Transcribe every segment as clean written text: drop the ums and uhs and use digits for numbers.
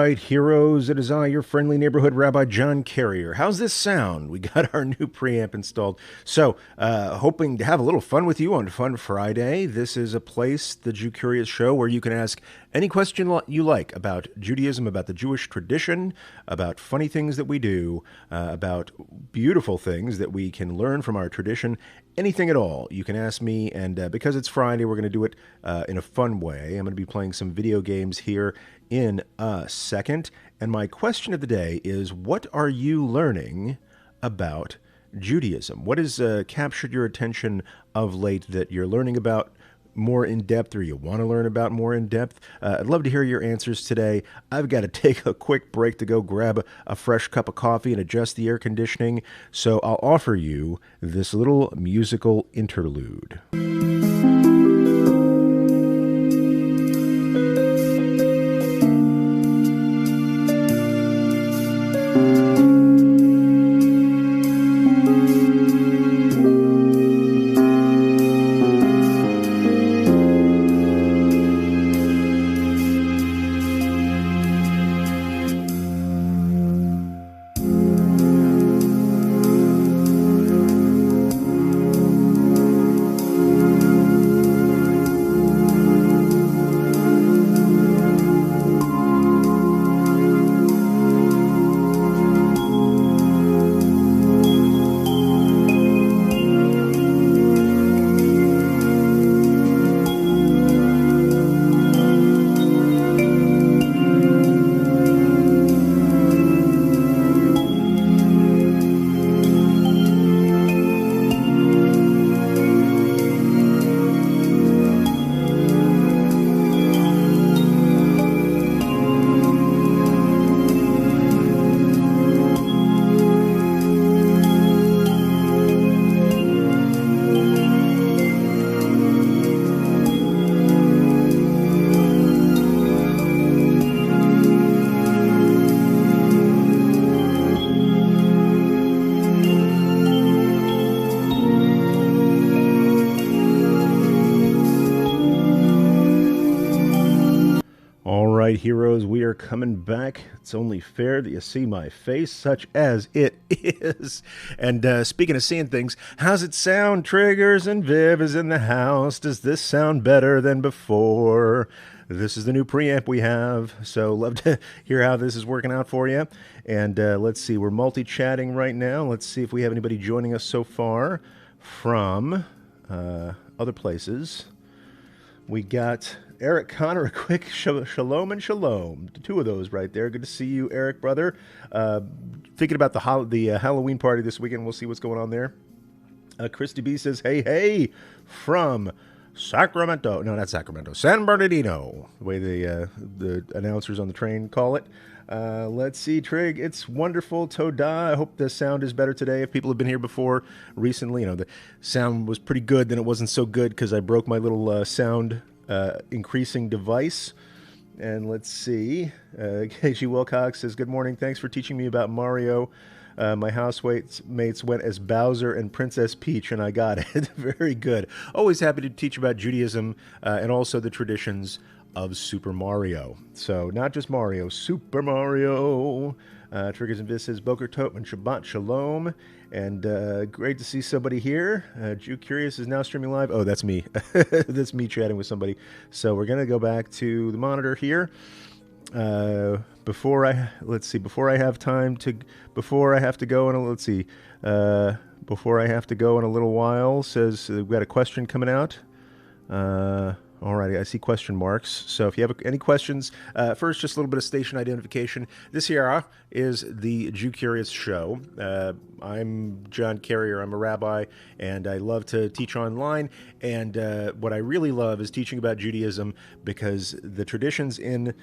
right, heroes, it is I, your friendly neighborhood Rabbi John Carrier. How's this sound? We got our new preamp installed. So, hoping to have a little fun with you on Fun Friday. This is a place, the Jew Curious Show, where you can ask any question you like about Judaism, about the Jewish tradition, about funny things that we do, about beautiful things that we can learn from our tradition. Anything at all, you can ask me, and because it's Friday, we're going to do it in a fun way. I'm going to be playing some video games here in a second. And my question of the day is, what are you learning about Judaism? What has captured your attention of late that you're learning about more in depth, or you want to learn about more in depth? I'd love to hear your answers today. I've got to take a quick break to go grab a fresh cup of coffee and adjust the air conditioning. So I'll offer you this little musical interlude. Heroes, we are coming back. It's only fair that you see my face, such as it is. And speaking of seeing things, how's it sound? Triggers and Viv is in the house. Does this sound better than before? This is the new preamp we have, so love to hear how this is working out for you. And let's see, we're multi-chatting right now. Let's see if we have anybody joining us so far from other places. We got Eric Connor, a quick shalom and shalom. Two of those right there. Good to see you, Eric, brother. Thinking about the Halloween party this weekend. We'll see what's going on there. Christy B says, hey, from Sacramento. No, not Sacramento. San Bernardino, the way the announcers on the train call it. Let's see, Trig. It's wonderful. Toda. I hope the sound is better today. If people have been here before recently, the sound was pretty good. Then it wasn't so good because I broke my little sound increasing device. And let's see. KG Wilcox says, good morning. Thanks for teaching me about Mario. My housemates went as Bowser and Princess Peach, and I got it. Very good. Always happy to teach about Judaism and also the traditions of Super Mario. So not just Mario, Super Mario. Triggers and Vis says, Boker Tov and Shabbat Shalom. And great to see somebody here. Jew Curious is now streaming live. Oh, that's me. That's me chatting with somebody. So we're going to go back to the monitor here. Before I have to go in a little while, says we've got a question coming out. All right, I see question marks. So if you have any questions, first, just a little bit of station identification. This here is the Jew Curious Show. I'm John Carrier. I'm a rabbi, and I love to teach online. And what I really love is teaching about Judaism, because the traditions in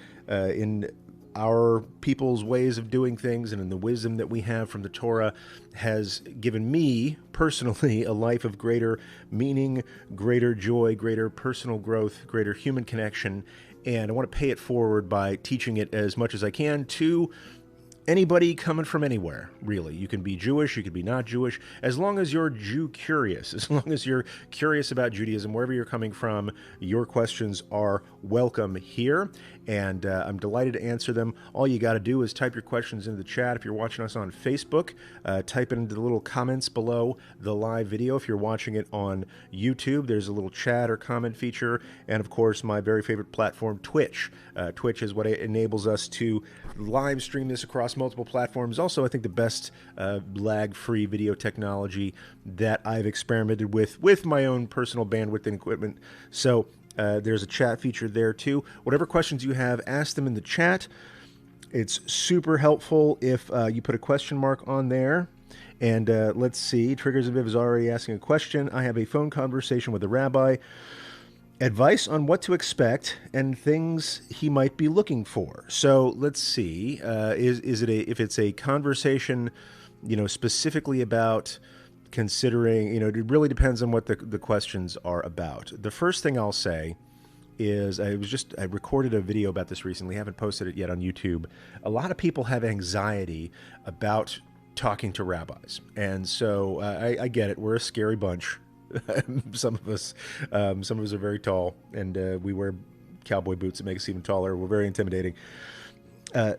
our people's ways of doing things and in the wisdom that we have from the Torah has given me personally a life of greater meaning, greater joy, greater personal growth, greater human connection. And I want to pay it forward by teaching it as much as I can to anybody coming from anywhere, really. You can be Jewish, you can be not Jewish, as long as you're Jew curious, as long as you're curious about Judaism, wherever you're coming from, your questions are welcome here. And I'm delighted to answer them. All you got to do is type your questions into the chat. If you're watching us on Facebook, type it into the little comments below the live video. If you're watching it on YouTube, there's a little chat or comment feature. And of course, my very favorite platform, Twitch. Twitch is what enables us to live stream this across multiple platforms. Also, I think the best lag-free video technology that I've experimented with my own personal bandwidth and equipment. So there's a chat feature there too. Whatever questions you have, ask them in the chat. It's super helpful if you put a question mark on there. And let's see, Triggers and Viv is already asking a question. I have a phone conversation with a rabbi. Advice on what to expect and things he might be looking for. So let's see, if it's a conversation, specifically about considering, it really depends on what the questions are about. The first thing I'll say is I recorded a video about this recently. I haven't posted it yet on YouTube. A lot of people have anxiety about talking to rabbis. And so I get it. We're a scary bunch. Some of us are very tall, and we wear cowboy boots that make us even taller. We're very intimidating. But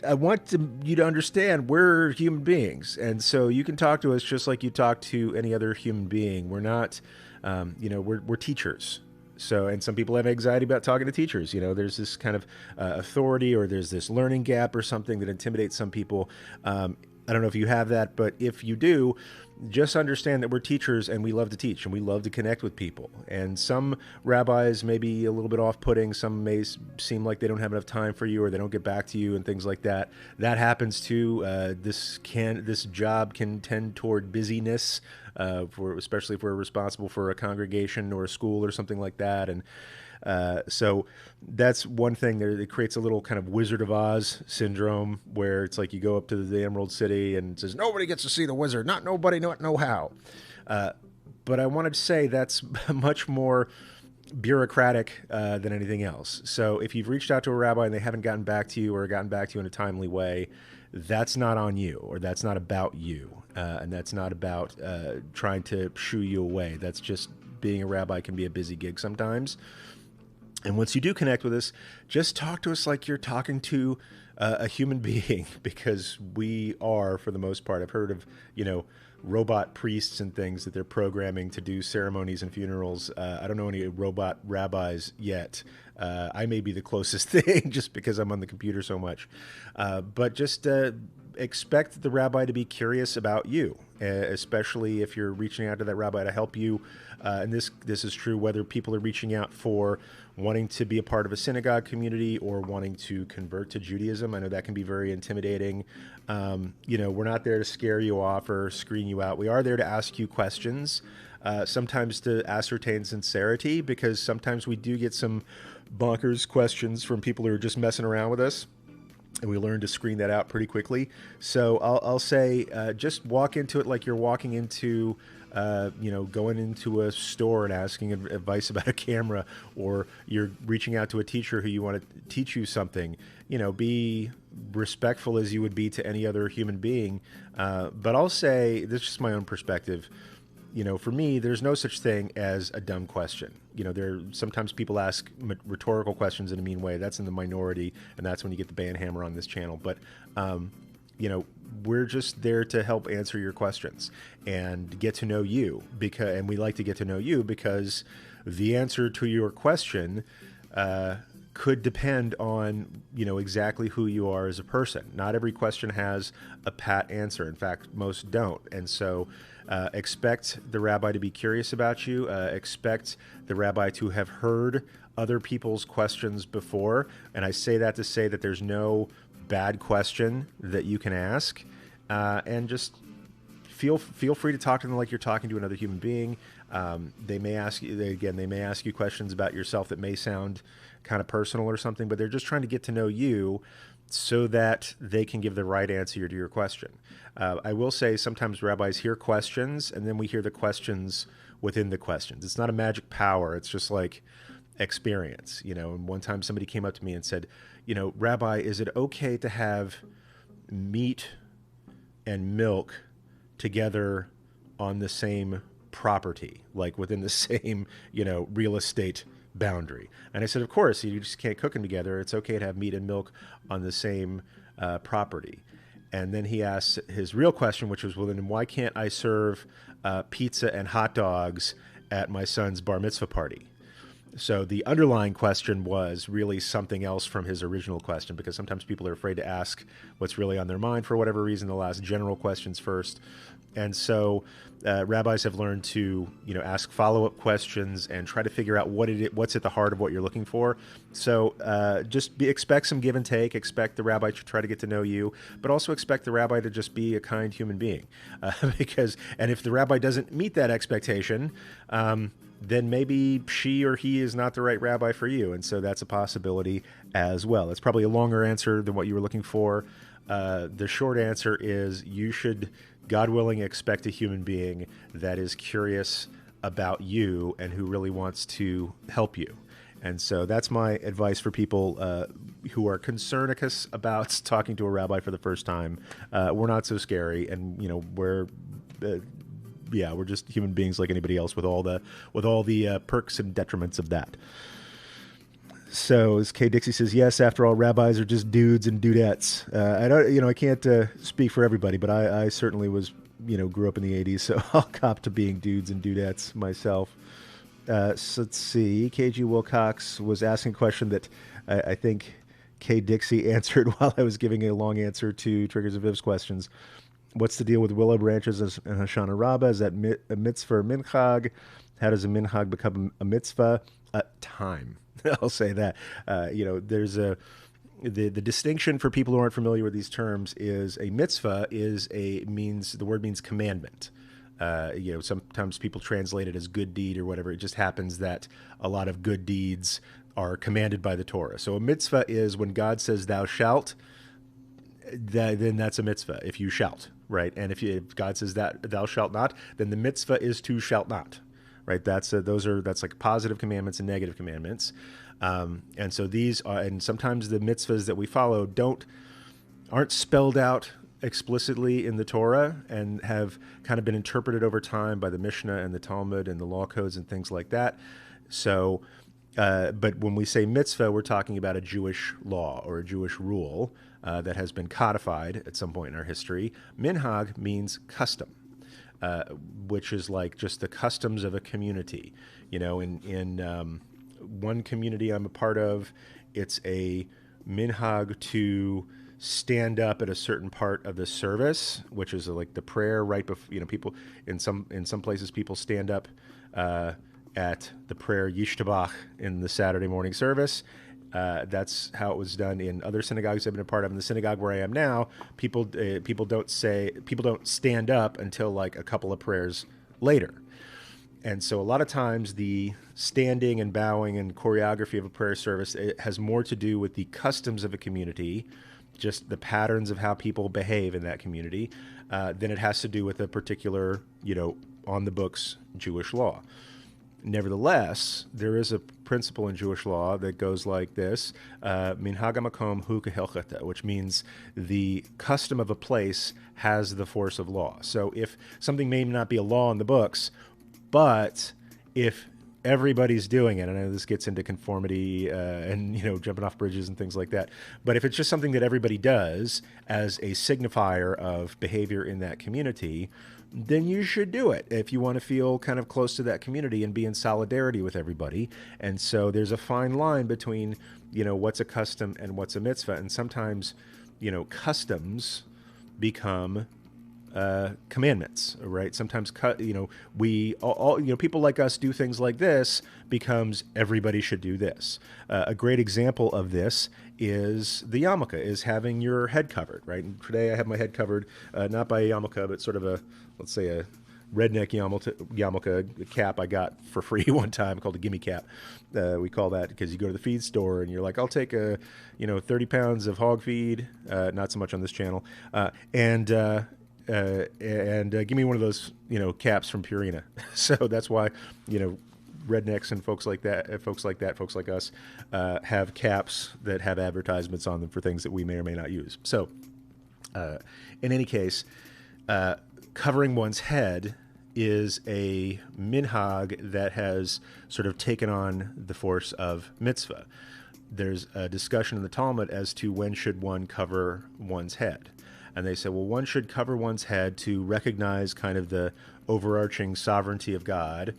I want you to understand we're human beings, and so you can talk to us just like you talk to any other human being. We're not, we're teachers. So, and some people have anxiety about talking to teachers. There's this kind of authority, or there's this learning gap or something that intimidates some people. I don't know if you have that, but if you do, just understand that we're teachers and we love to teach and we love to connect with people. And some rabbis may be a little bit off-putting. Some may seem like they don't have enough time for you, or they don't get back to you and things like that. That happens too. This job can tend toward busyness, especially if we're responsible for a congregation or a school or something like that. And so that's one thing there. It creates a little kind of Wizard of Oz syndrome, where it's like you go up to the Emerald City and it says, nobody gets to see the wizard, not nobody, not know how. But I wanted to say that's much more bureaucratic than anything else. So if you've reached out to a rabbi and they haven't gotten back to you, or gotten back to you in a timely way, that's not on you, or that's not about you. And that's not about trying to shoo you away. That's just being a rabbi can be a busy gig sometimes. And once you do connect with us, just talk to us like you're talking to a human being, because we are, for the most part. I've heard of, robot priests and things that they're programming to do ceremonies and funerals. I don't know any robot rabbis yet. I may be the closest thing just because I'm on the computer so much. But just expect the rabbi to be curious about you, especially if you're reaching out to that rabbi to help you. And this is true whether people are reaching out for wanting to be a part of a synagogue community or wanting to convert to Judaism. I know that can be very intimidating. We're not there to scare you off or screen you out. We are there to ask you questions, sometimes to ascertain sincerity, because sometimes we do get some bonkers questions from people who are just messing around with us. And we learn to screen that out pretty quickly. So I'll say, just walk into it like you're walking into, going into a store and asking advice about a camera, or you're reaching out to a teacher who you want to teach you something. Be respectful as you would be to any other human being. But I'll say, this is just my own perspective. For me, there's no such thing as a dumb question. Sometimes people ask rhetorical questions in a mean way. That's in the minority, and that's when you get the band hammer on this channel. But, we're just there to help answer your questions and get to know you, and we like to get to know you because the answer to your question could depend on, exactly who you are as a person. Not every question has a pat answer. In fact, most don't. And so expect the rabbi to be curious about you. Expect the rabbi to have heard other people's questions before. And I say that to say that there's no bad question that you can ask. And just feel free to talk to them like you're talking to another human being. They may ask you questions about yourself that may sound kind of personal or something, but they're just trying to get to know you so that they can give the right answer to your question. I will say sometimes rabbis hear questions and then we hear the questions within the questions. It's not a magic power. It's just like, experience. And one time somebody came up to me and said, Rabbi, is it okay to have meat and milk together on the same property, like within the same, real estate boundary? And I said, of course, you just can't cook them together. It's okay to have meat and milk on the same property. And then he asked his real question, which was, well, then why can't I serve pizza and hot dogs at my son's bar mitzvah party? So the underlying question was really something else from his original question, because sometimes people are afraid to ask what's really on their mind for whatever reason. They'll ask general questions first. And so rabbis have learned to, ask follow-up questions and try to figure out what's at the heart of what you're looking for. So expect some give and take. Expect the rabbi to try to get to know you, but also expect the rabbi to just be a kind human being. And if the rabbi doesn't meet that expectation, then maybe she or he is not the right rabbi for you. And so that's a possibility as well. It's probably a longer answer than what you were looking for. The short answer is you should, God willing, expect a human being that is curious about you and who really wants to help you. And so that's my advice for people who are concernicus about talking to a rabbi for the first time. We're not so scary, and we're just human beings like anybody else with all the perks and detriments of that. So as Kay Dixie says, yes, after all, rabbis are just dudes and dudettes. I can't speak for everybody, but I certainly was, grew up in the 80s, so I'll cop to being dudes and dudettes myself. So let's see. KG Wilcox was asking a question that I think Kay Dixie answered while I was giving a long answer to Triggers and Viv's questions. What's the deal with willow branches and Hoshana Rabbah? Is that a mitzvah or minchag? How does a minchag become a mitzvah? Time. I'll say that. There's the distinction for people who aren't familiar with these terms is a mitzvah the word means commandment. Sometimes people translate it as good deed or whatever. It just happens that a lot of good deeds are commanded by the Torah. So a mitzvah is when God says thou shalt, then that's a mitzvah if you shalt, right? And if God says that thou shalt not, then the mitzvah is to shalt not, right? That's like positive commandments and negative commandments. And so these are, and sometimes the mitzvahs that we follow aren't spelled out explicitly in the Torah and have kind of been interpreted over time by the Mishnah and the Talmud and the law codes and things like that. So, but when we say mitzvah, we're talking about a Jewish law or a Jewish rule that has been codified at some point in our history. Minhag means custom, which is like just the customs of a community. In one community I'm a part of, it's a minhag to stand up at a certain part of the service, which is like the prayer right before. People in some places people stand up at the prayer Yishtabach in the Saturday morning service. That's how it was done in other synagogues I've been a part of. In the synagogue where I am now, people don't stand up until like a couple of prayers later. And so a lot of times the standing and bowing and choreography of a prayer service, it has more to do with the customs of a community, just the patterns of how people behave in that community, than it has to do with a particular, on the books Jewish law. Nevertheless, there is a principle in Jewish law that goes like this: minhag hamakom hu kehilchata, which means the custom of a place has the force of law. So if something may not be a law in the books, but if everybody's doing it, and I know this gets into conformity and jumping off bridges and things like that, but if it's just something that everybody does as a signifier of behavior in that community, then you should do it if you want to feel kind of close to that community and be in solidarity with everybody. And so there's a fine line between what's a custom and what's a mitzvah, and sometimes customs become commandments, right? Sometimes, we all, people like us do things like this becomes everybody should do this. A great example of this is the yarmulke, is having your head covered, right? And today I have my head covered, not by a yarmulke, but sort of a redneck yarmulke cap I got for free one time called a gimme cap. We call that because you go to the feed store and you're like, I'll take 30 pounds of hog feed, not so much on this channel, and give me one of those, caps from Purina. So that's why, rednecks and folks like us, have caps that have advertisements on them for things that we may or may not use. So, in any case, covering one's head is a minhag that has sort of taken on the force of mitzvah. There's a discussion in the Talmud as to when should one cover one's head. And they say, well, one should cover one's head to recognize kind of the overarching sovereignty of God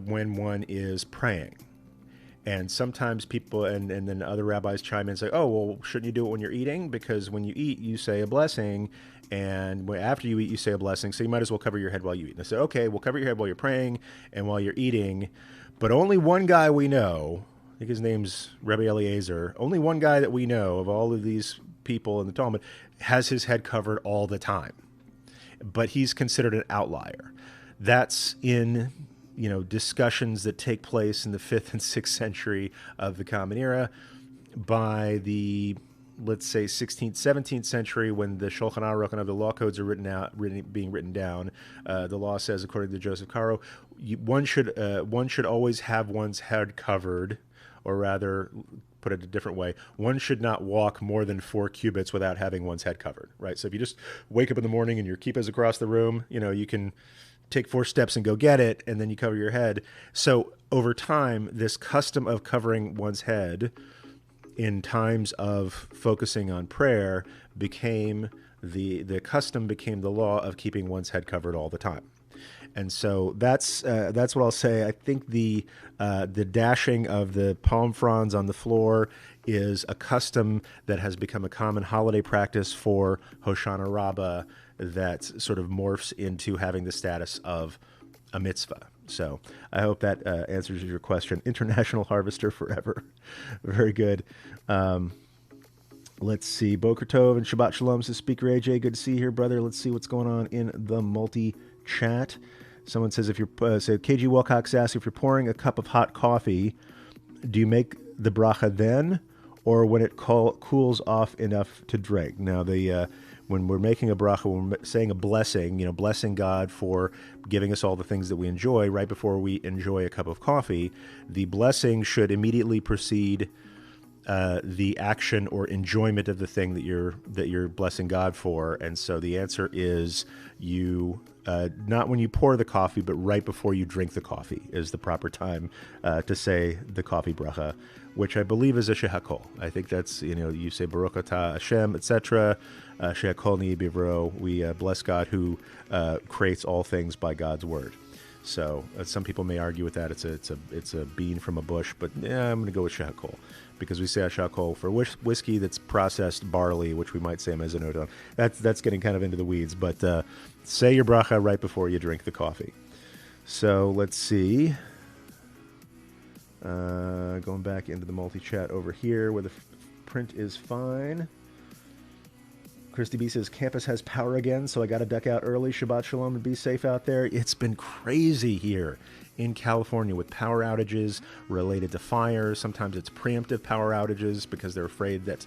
when one is praying. And sometimes people, and then other rabbis chime in and say, oh, well, shouldn't you do it when you're eating? Because when you eat, you say a blessing, and after you eat, you say a blessing, so you might as well cover your head while you eat. And I say, okay, well, cover your head while you're praying and while you're eating, but only one guy we know, I think his name's Rabbi Eliezer, only one guy that we know of all of these people in the Talmud has his head covered all the time. But he's considered an outlier. That's in, discussions that take place in the 5th and 6th century of the Common Era. By the, let's say, 16th, 17th century, when the Shulchan Aruch and other law codes are being written down, the law says, according to Joseph Caro, one should always have one's head covered, or rather, put it a different way, one should not walk more than 4 cubits without having one's head covered, right? So if you just wake up in the morning and your kippah is across the room, you can take 4 steps and go get it, and then you cover your head. So over time, this custom of covering one's head in times of focusing on prayer became the custom became the law of keeping one's head covered all the time. And so that's what I'll say. I think the dashing of the palm fronds on the floor is a custom that has become a common holiday practice for Hoshana Rabbah that sort of morphs into having the status of a mitzvah. So I hope that answers your question. International Harvester forever. Very good. Let's see. Boker Tov and Shabbat Shalom says, Speaker AJ, good to see you here, brother. Let's see what's going on in the multi-chat. Someone says, if you're, KG Wilcox asks, if you're pouring a cup of hot coffee, do you make the bracha then, or when it cools off enough to drink? Now, when we're making a bracha, when we're saying a blessing, blessing God for giving us all the things that we enjoy, right before we enjoy a cup of coffee, the blessing should immediately precede the action or enjoyment of the thing that you're blessing God for. And so the answer is you not when you pour the coffee, but right before you drink the coffee is the proper time to say the coffee bracha, which I believe is a shehakol. I think that's, you say Baruch atah Hashem, etc. Shehakol ni bivro. We bless God who creates all things by God's word. So some people may argue with that. It's a bean from a bush, but I'm going to go with shehakol, because we say shehakol for whiskey that's processed barley, which we might say mezonot on. That's getting kind of into the weeds, but say your bracha right before you drink the coffee. So let's see. Going back into the multi-chat over here where the print is fine. Christy B says, campus has power again, so I got to duck out early. Shabbat shalom and be safe out there. It's been crazy here in California with power outages related to fires. Sometimes it's preemptive power outages because they're afraid that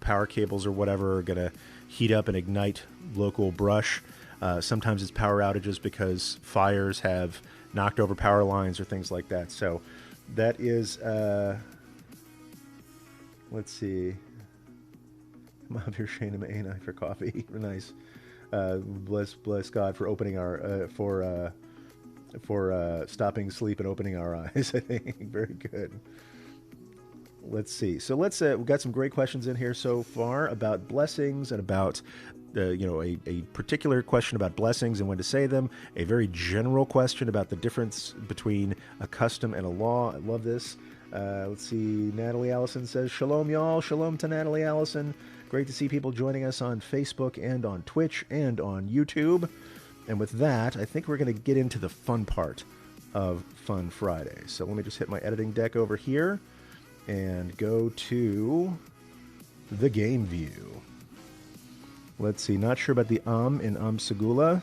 power cables or whatever are going to heat up and ignite local brush. Sometimes it's power outages because fires have knocked over power lines or things like that. So that is, let's see. Mahavir Shana Ma'ena for coffee. Nice. Bless God for opening our for stopping sleep and opening our eyes. I think very good. Let's see. So we've got some great questions in here so far about blessings and about a particular question about blessings and when to say them. A very general question about the difference between a custom and a law. I love this. Let's see. Natalie Allison says, Shalom, y'all. Shalom to Natalie Allison. Great to see people joining us on Facebook and on Twitch and on YouTube. And with that, I think we're going to get into the fun part of Fun Friday. So let me just hit my editing deck over here and go to the game view. Let's see. Not sure about the in Segula.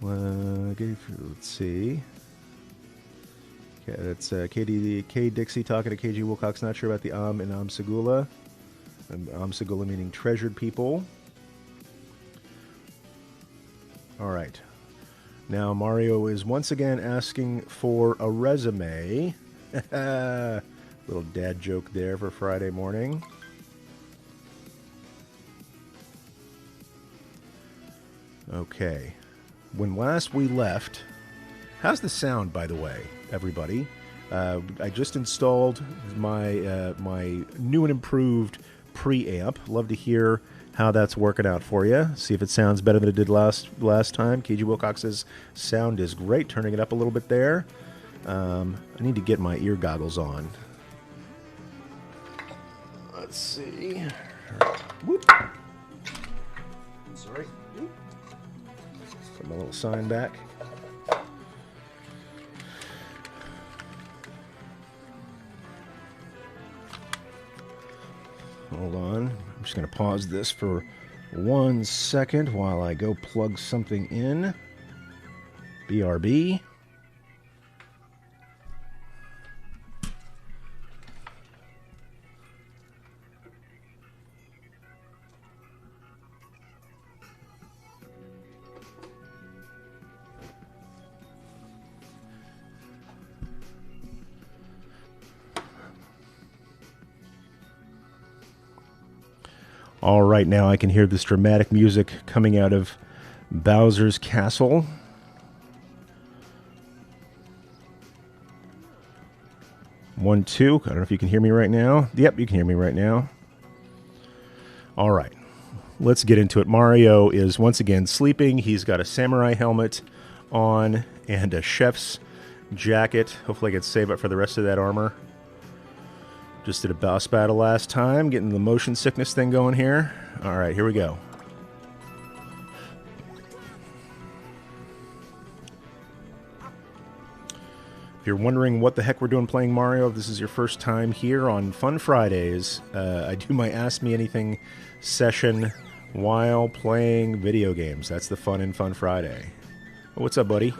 Let's see. Okay, that's K Dixie talking to KG Wilcox. Not sure about the in Segula. Segula meaning treasured people. All right. Now Mario is once again asking for a resume. Little dad joke there for Friday morning. Okay. When last we left, how's the sound, by the way, everybody? I just installed my my new and improved preamp. Love to hear how that's working out for you. See if it sounds better than it did last time. KG Wilcox's sound is great. Turning it up a little bit there. I need to get my ear goggles on. Let's see. Whoop. Sorry. Whoop. Put my little sign back. Hold on. I'm just going to pause this for 1 second while I go plug something in. BRB. All right, now I can hear this dramatic music coming out of Bowser's castle. One, two. I don't know if you can hear me right now. Yep, you can hear me right now. All right, let's get into it. Mario is once again sleeping. He's got a samurai helmet on and a chef's jacket. Hopefully I can save it for the rest of that armor. Just did a boss battle last time, getting the motion sickness thing going here. All right, here we go. If you're wondering what the heck we're doing playing Mario, if this is your first time here on Fun Fridays, I do my Ask Me Anything session while playing video games. That's the fun in Fun Friday. Oh, what's up, buddy?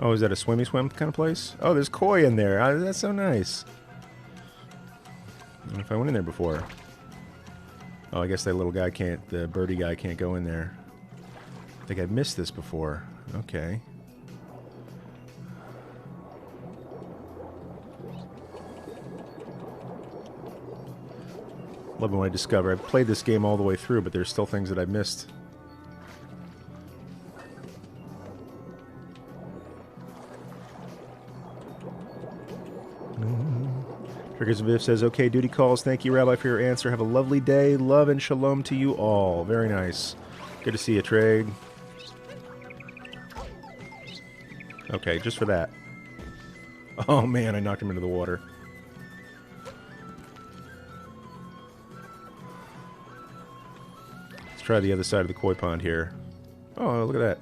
Oh, is that a swimmy swim kind of place? Oh, there's koi in there. That's so nice. I don't know if I went in there before. Oh, I guess that little guy can't, the birdie guy can't go in there. I think I've missed this before. Okay. Love it when I discover. I've played this game all the way through, but there's still things that I've missed. Triggers and Viv says, okay, duty calls. Thank you, Rabbi, for your answer. Have a lovely day. Love and shalom to you all. Very nice. Good to see you, Trade. Okay, just for that. Oh, man, I knocked him into the water. Let's try the other side of the koi pond here. Oh, look at that.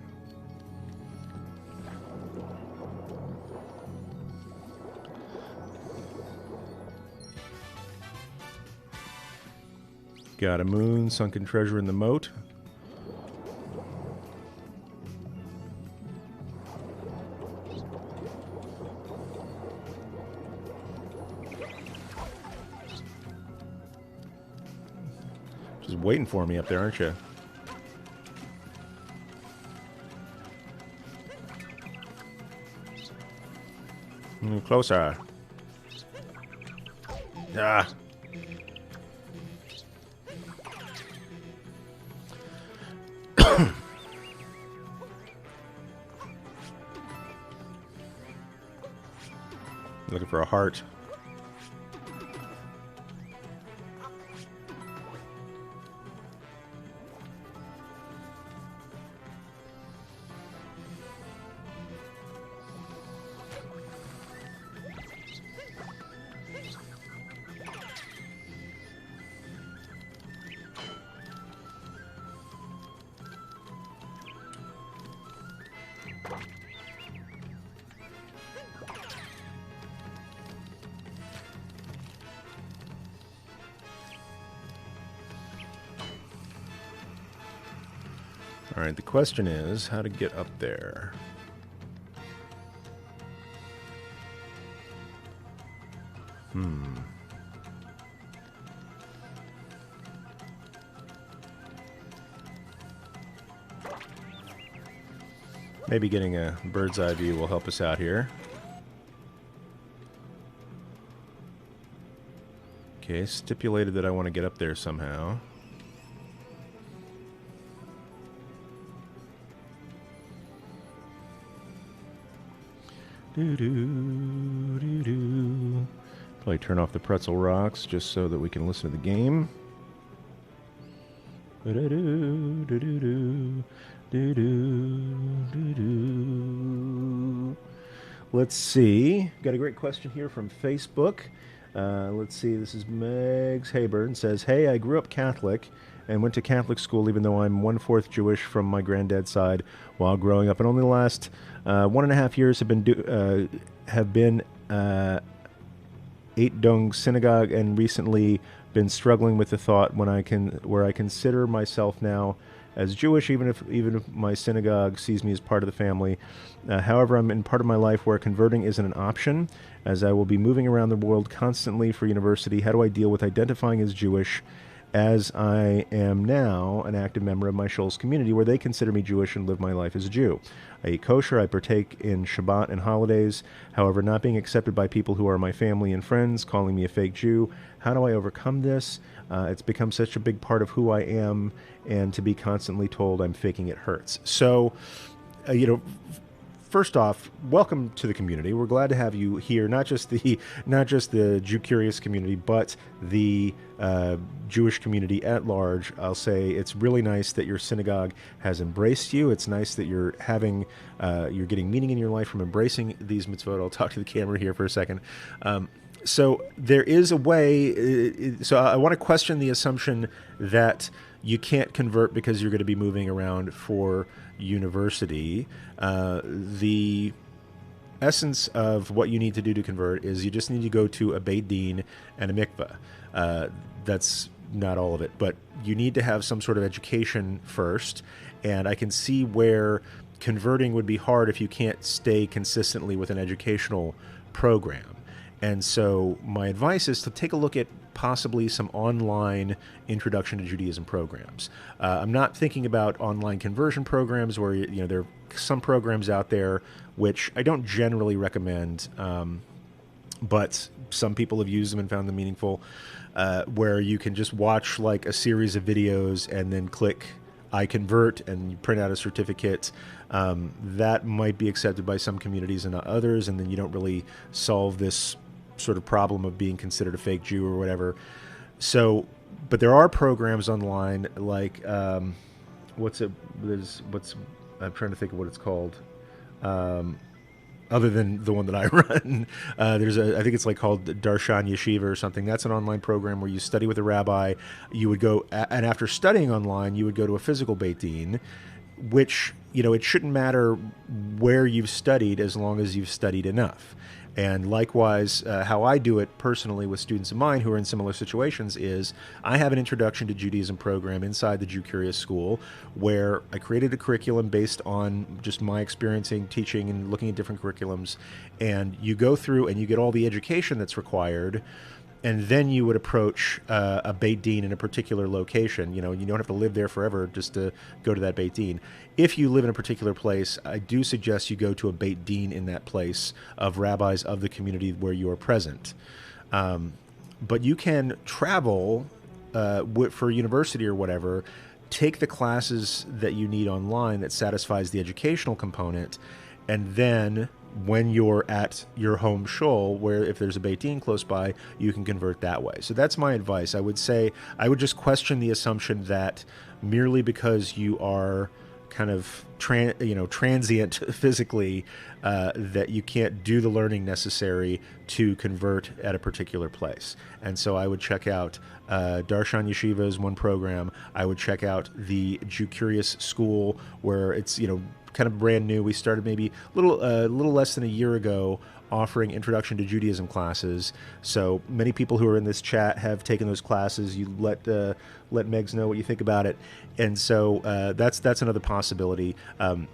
Got a moon, sunken treasure in the moat. Just waiting for me up there, aren't you? Closer. Ah. Looking for a heart. All right, the question is how to get up there. Maybe getting a bird's eye view will help us out here. Okay, stipulated that I want to get up there somehow. Doo-doo. Probably turn off the pretzel rocks just so that we can listen to the game. Let's see. Got a great question here from Facebook. Let's see. This is Megs Hayburn. Says, "Hey, I grew up Catholic and went to Catholic school, even though I'm 1/4 Jewish from my granddad's side while growing up. And only the last 1.5 years have been Eight Dong Synagogue, and recently been struggling with the thought where I consider myself now as Jewish, even if my synagogue sees me as part of the family. However, I'm in part of my life where converting isn't an option, as I will be moving around the world constantly for university. How do I deal with identifying as Jewish, as I am now an active member of my Shoals community, where they consider me Jewish and live my life as a Jew? I eat kosher, I partake in Shabbat and holidays. However, not being accepted by people who are my family and friends, calling me a fake Jew. How do I overcome this? It's become such a big part of who I am, and to be constantly told I'm faking it hurts." So, first off, welcome to the community. We're glad to have you here. Not just the Jew Curious community, but the Jewish community at large. I'll say it's really nice that your synagogue has embraced you. It's nice that you're getting meaning in your life from embracing these mitzvot. I'll talk to the camera here for a second. So there is a way. So I want to question the assumption that you can't convert because you're going to be moving around for university. The essence of what you need to do to convert is you just need to go to a Beit Din and a mikveh. That's not all of it, but you need to have some sort of education first. And I can see where converting would be hard if you can't stay consistently with an educational program. And so my advice is to take a look at possibly some online introduction to Judaism programs. I'm not thinking about online conversion programs where there are some programs out there which I don't generally recommend, but some people have used them and found them meaningful, where you can just watch like a series of videos and then click I convert and you print out a certificate. That might be accepted by some communities and not others, and then you don't really solve this sort of problem of being considered a fake Jew or whatever. So, but there are programs online like I'm trying to think of what it's called. Other than the one that I run, I think it's like called Darshan Yeshiva or something. That's an online program where you study with a rabbi. You would go, and after studying online, you would go to a physical Beit Din, which, it shouldn't matter where you've studied as long as you've studied enough. And likewise, how I do it personally with students of mine who are in similar situations is I have an Introduction to Judaism program inside the Jew Curious School, where I created a curriculum based on just my experiencing, teaching, and looking at different curriculums. And you go through and you get all the education that's required, and then you would approach a Beit Din in a particular location. You don't have to live there forever just to go to that Beit Din. If you live in a particular place, I do suggest you go to a Beit Din in that place of rabbis of the community where you are present. But you can travel for university or whatever, take the classes that you need online that satisfies the educational component, and then when you're at your home shul, where if there's a Beit Din close by, you can convert that way. So that's my advice. I would say I would just question the assumption that merely because you are kind of transient physically, that you can't do the learning necessary to convert at a particular place. And so I would check out Darshan Yeshiva is one program. I would check out the Jew Curious School, where it's kind of brand new. We started maybe a little less than a year ago offering Introduction to Judaism classes. So many people who are in this chat have taken those classes. You let Megs know what you think about it, and so that's another possibility.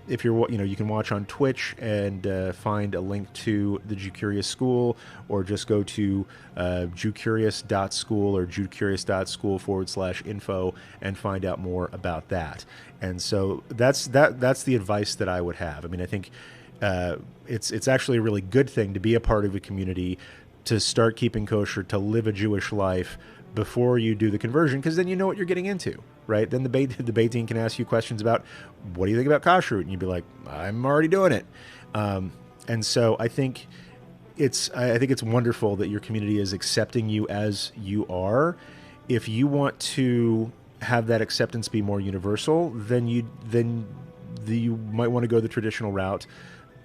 If you're, you can watch on Twitch and find a link to the Jew Curious School, or just go to jewcurious.school or jewcurious.school/info and find out more about that. And so that's the advice that I would have. I mean, I think it's actually a really good thing to be a part of a community, to start keeping kosher, to live a Jewish life before you do the conversion, because then you know what you're getting into, right? Then the Beit Din can ask you questions about, what do you think about kashrut? And you'd be like, I'm already doing it. And so I think it's wonderful that your community is accepting you as you are. If you want to have that acceptance be more universal, then you might want to go the traditional route.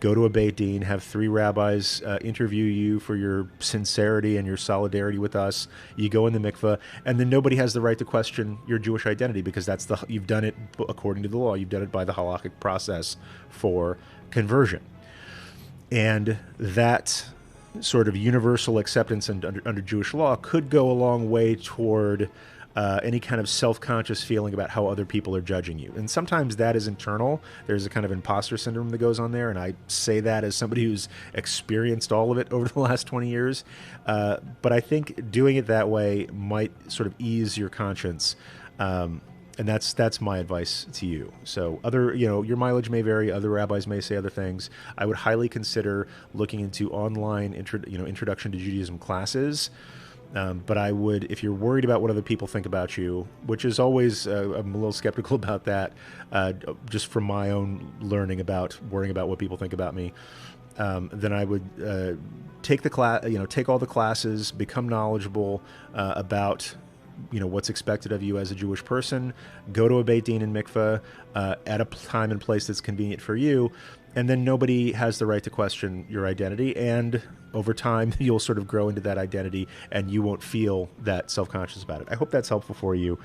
Go to a Beit Din, have 3 rabbis interview you for your sincerity and your solidarity with us. You go in the mikveh, and then nobody has the right to question your Jewish identity, because you've done it according to the law. You've done it by the halakhic process for conversion. And that sort of universal acceptance under Jewish law could go a long way toward any kind of self-conscious feeling about how other people are judging you. And sometimes that is internal. There's a kind of imposter syndrome that goes on there, and I say that as somebody who's experienced all of it over the last 20 years. But I think doing it that way might sort of ease your conscience. And that's my advice to you. So your mileage may vary. Other rabbis may say other things. I would highly consider looking into online Introduction to Judaism classes. But I would, if you're worried about what other people think about you, which is always, I'm a little skeptical about that, just from my own learning about worrying about what people think about me, then I would take the class, take all the classes, become knowledgeable about what's expected of you as a Jewish person. Go to a Beit Din and mikveh at a time and place that's convenient for you, and then nobody has the right to question your identity. And over time, you'll sort of grow into that identity, and you won't feel that self-conscious about it. I hope that's helpful for you.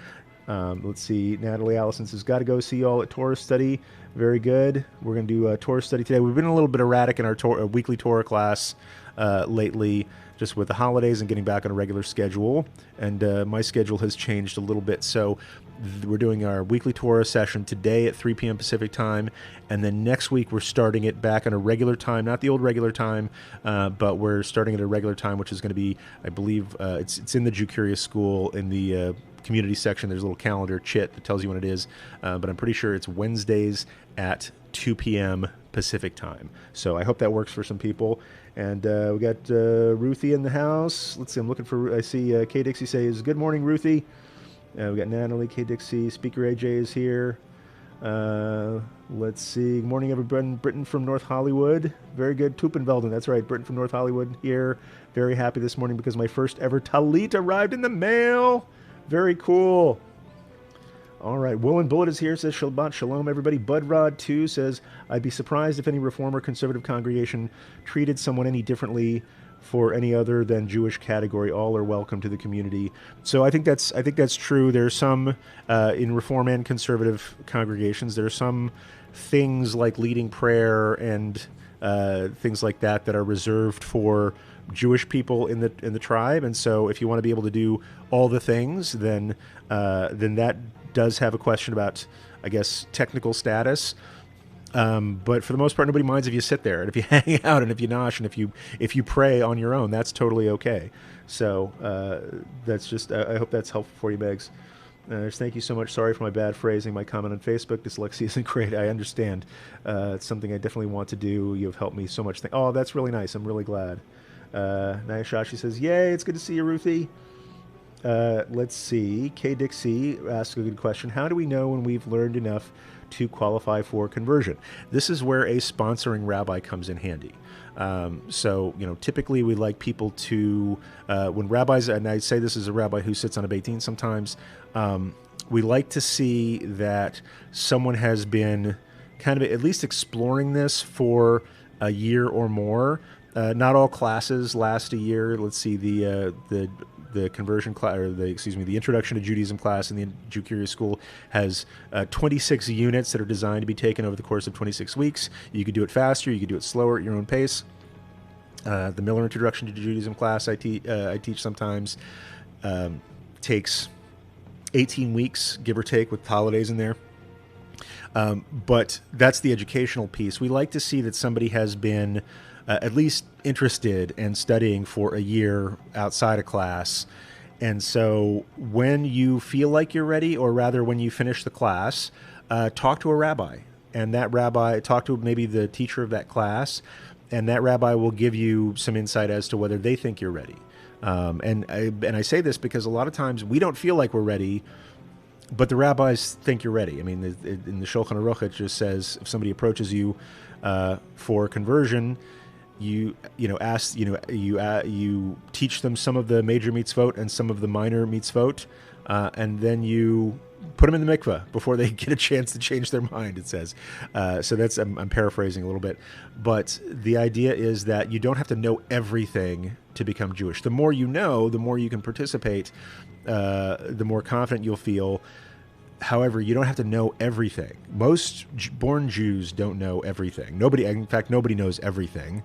Let's see. Natalie Allison says, got to go see y'all at Torah study. Very good. We're going to do a Torah study today. We've been a little bit erratic in our weekly Torah class lately, just with the holidays and getting back on a regular schedule. And my schedule has changed a little bit. So we're doing our weekly Torah session today at 3 p.m. Pacific time. And then next week, we're starting it back on a regular time, not the old regular time, but we're starting at a regular time, which is going to be, I believe, it's in the Jew Curious School in the community section. There's a little calendar chit that tells you when it is, but I'm pretty sure it's Wednesdays at 2 p.m. Pacific time. So I hope that works for some people. And we got Ruthie in the house. Let's see, I see Kay Dixie says, good morning, Ruthie. We got Natalie, Kay Dixie, Speaker AJ is here. Let's see, good morning, everybody. Britton from North Hollywood. Very good. Tupenvelden, that's right, Britton from North Hollywood here. Very happy this morning because my first ever Talit arrived in the mail. Very cool. All right, Woolen Bullet is here, says Shabbat Shalom, everybody. Bud Rod, too, says, I'd be surprised if any Reform or Conservative congregation treated someone any differently for any other than Jewish category. All are welcome to the community. So I think that's true. There's some, in Reform and Conservative congregations, there are some things like leading prayer and things like that that are reserved for Jewish people in the tribe. And so if you want to be able to do all the things, then that does have a question about, I guess, technical status. But for the most part, nobody minds if you sit there and if you hang out and if you nosh and if you pray on your own. That's totally okay. So that's just, I hope that's helpful for you, Megs. Thank you so much. Sorry for my bad phrasing. My comment on Facebook, dyslexia isn't great. I understand. It's something I definitely want to do. You've helped me so much. Oh, that's really nice. I'm really glad. Naya Shashi says, yay, it's good to see you, Ruthie. Let's see. Kay Dixie asks a good question. How do we know when we've learned enough to qualify for conversion? This is where a sponsoring rabbi comes in handy. So, typically we like people to, when rabbis, and I say this is a rabbi who sits on a Beit Din sometimes, we like to see that someone has been kind of at least exploring this for a year or more. Not all classes last a year. Let's see, the conversion class, or the Introduction to Judaism class in the Jew Curious School has 26 units that are designed to be taken over the course of 26 weeks. You could do it faster, you could do it slower at your own pace. The Miller Introduction to Judaism class I teach sometimes takes 18 weeks, give or take, with holidays in there. But that's the educational piece. We like to see that somebody has been at least interested in studying for a year outside of class. And so when you feel like you're ready, or rather when you finish the class, talk to a rabbi. And that rabbi, talk to maybe the teacher of that class, and that rabbi will give you some insight as to whether they think you're ready. And I say this because a lot of times we don't feel like we're ready, but the rabbis think you're ready. I mean, in the Shulchan Aruch, it just says if somebody approaches you for conversion, you teach them some of the major mitzvot and some of the minor mitzvot, and then you put them in the mikveh before they get a chance to change their mind, it says. So that's, I'm paraphrasing a little bit. But the idea is that you don't have to know everything to become Jewish. The more you know, the more you can participate, the more confident you'll feel. However, you don't have to know everything. Most born Jews don't know everything. In fact, nobody knows everything.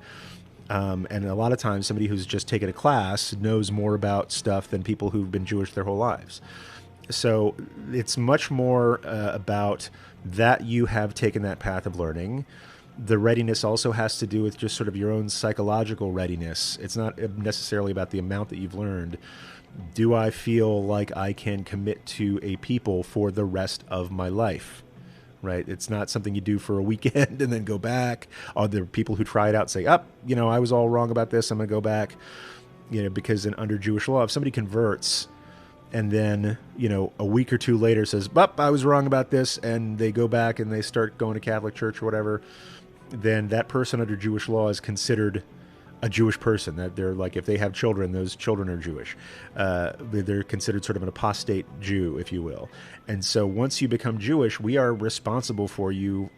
And a lot of times somebody who's just taken a class knows more about stuff than people who've been Jewish their whole lives. So it's much more about that you have taken that path of learning. The readiness also has to do with just sort of your own psychological readiness. It's not necessarily about the amount that you've learned. Do I feel like I can commit to a people for the rest of my life? Right? It's not something you do for a weekend and then go back. Are there people who try it out and say, I was all wrong about this, I'm going to go back? Because under Jewish law, if somebody converts and then, a week or two later says, I was wrong about this, and they go back and they start going to Catholic church or whatever, then that person under Jewish law is considered a Jewish person. That they're like, if they have children, those children are Jewish. They're considered sort of an apostate Jew, if you will. And so once you become Jewish, we are responsible for you,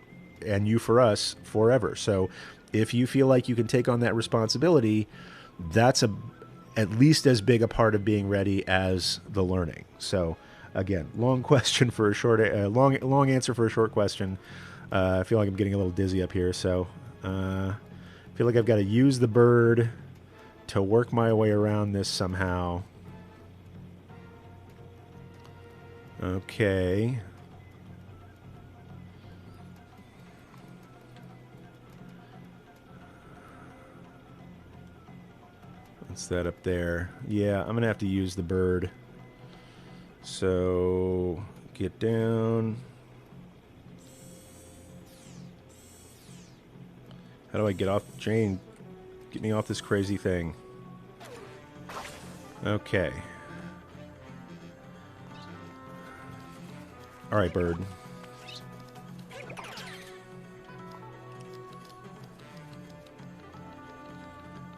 and you for us, forever. So if you feel like you can take on that responsibility, that's at least as big a part of being ready as the learning. So again, long question for a short, long answer for a short question. I feel like I'm getting a little dizzy up here, so I feel like I've got to use the bird to work my way around this somehow. Okay. What's that up there? Yeah, I'm going to have to use the bird. So, get down. How do I get off? Jane, get me off this crazy thing. Okay. All right, bird.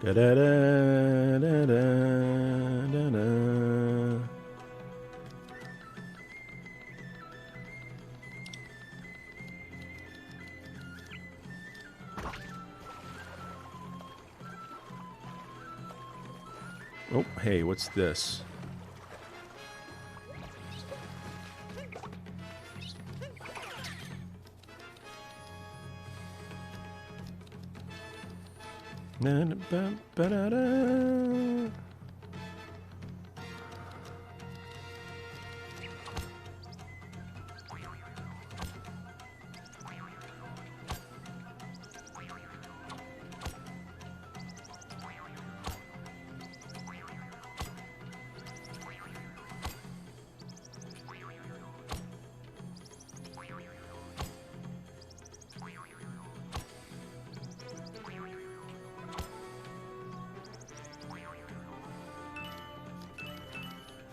Da da da da da da da. Oh, hey, what's this?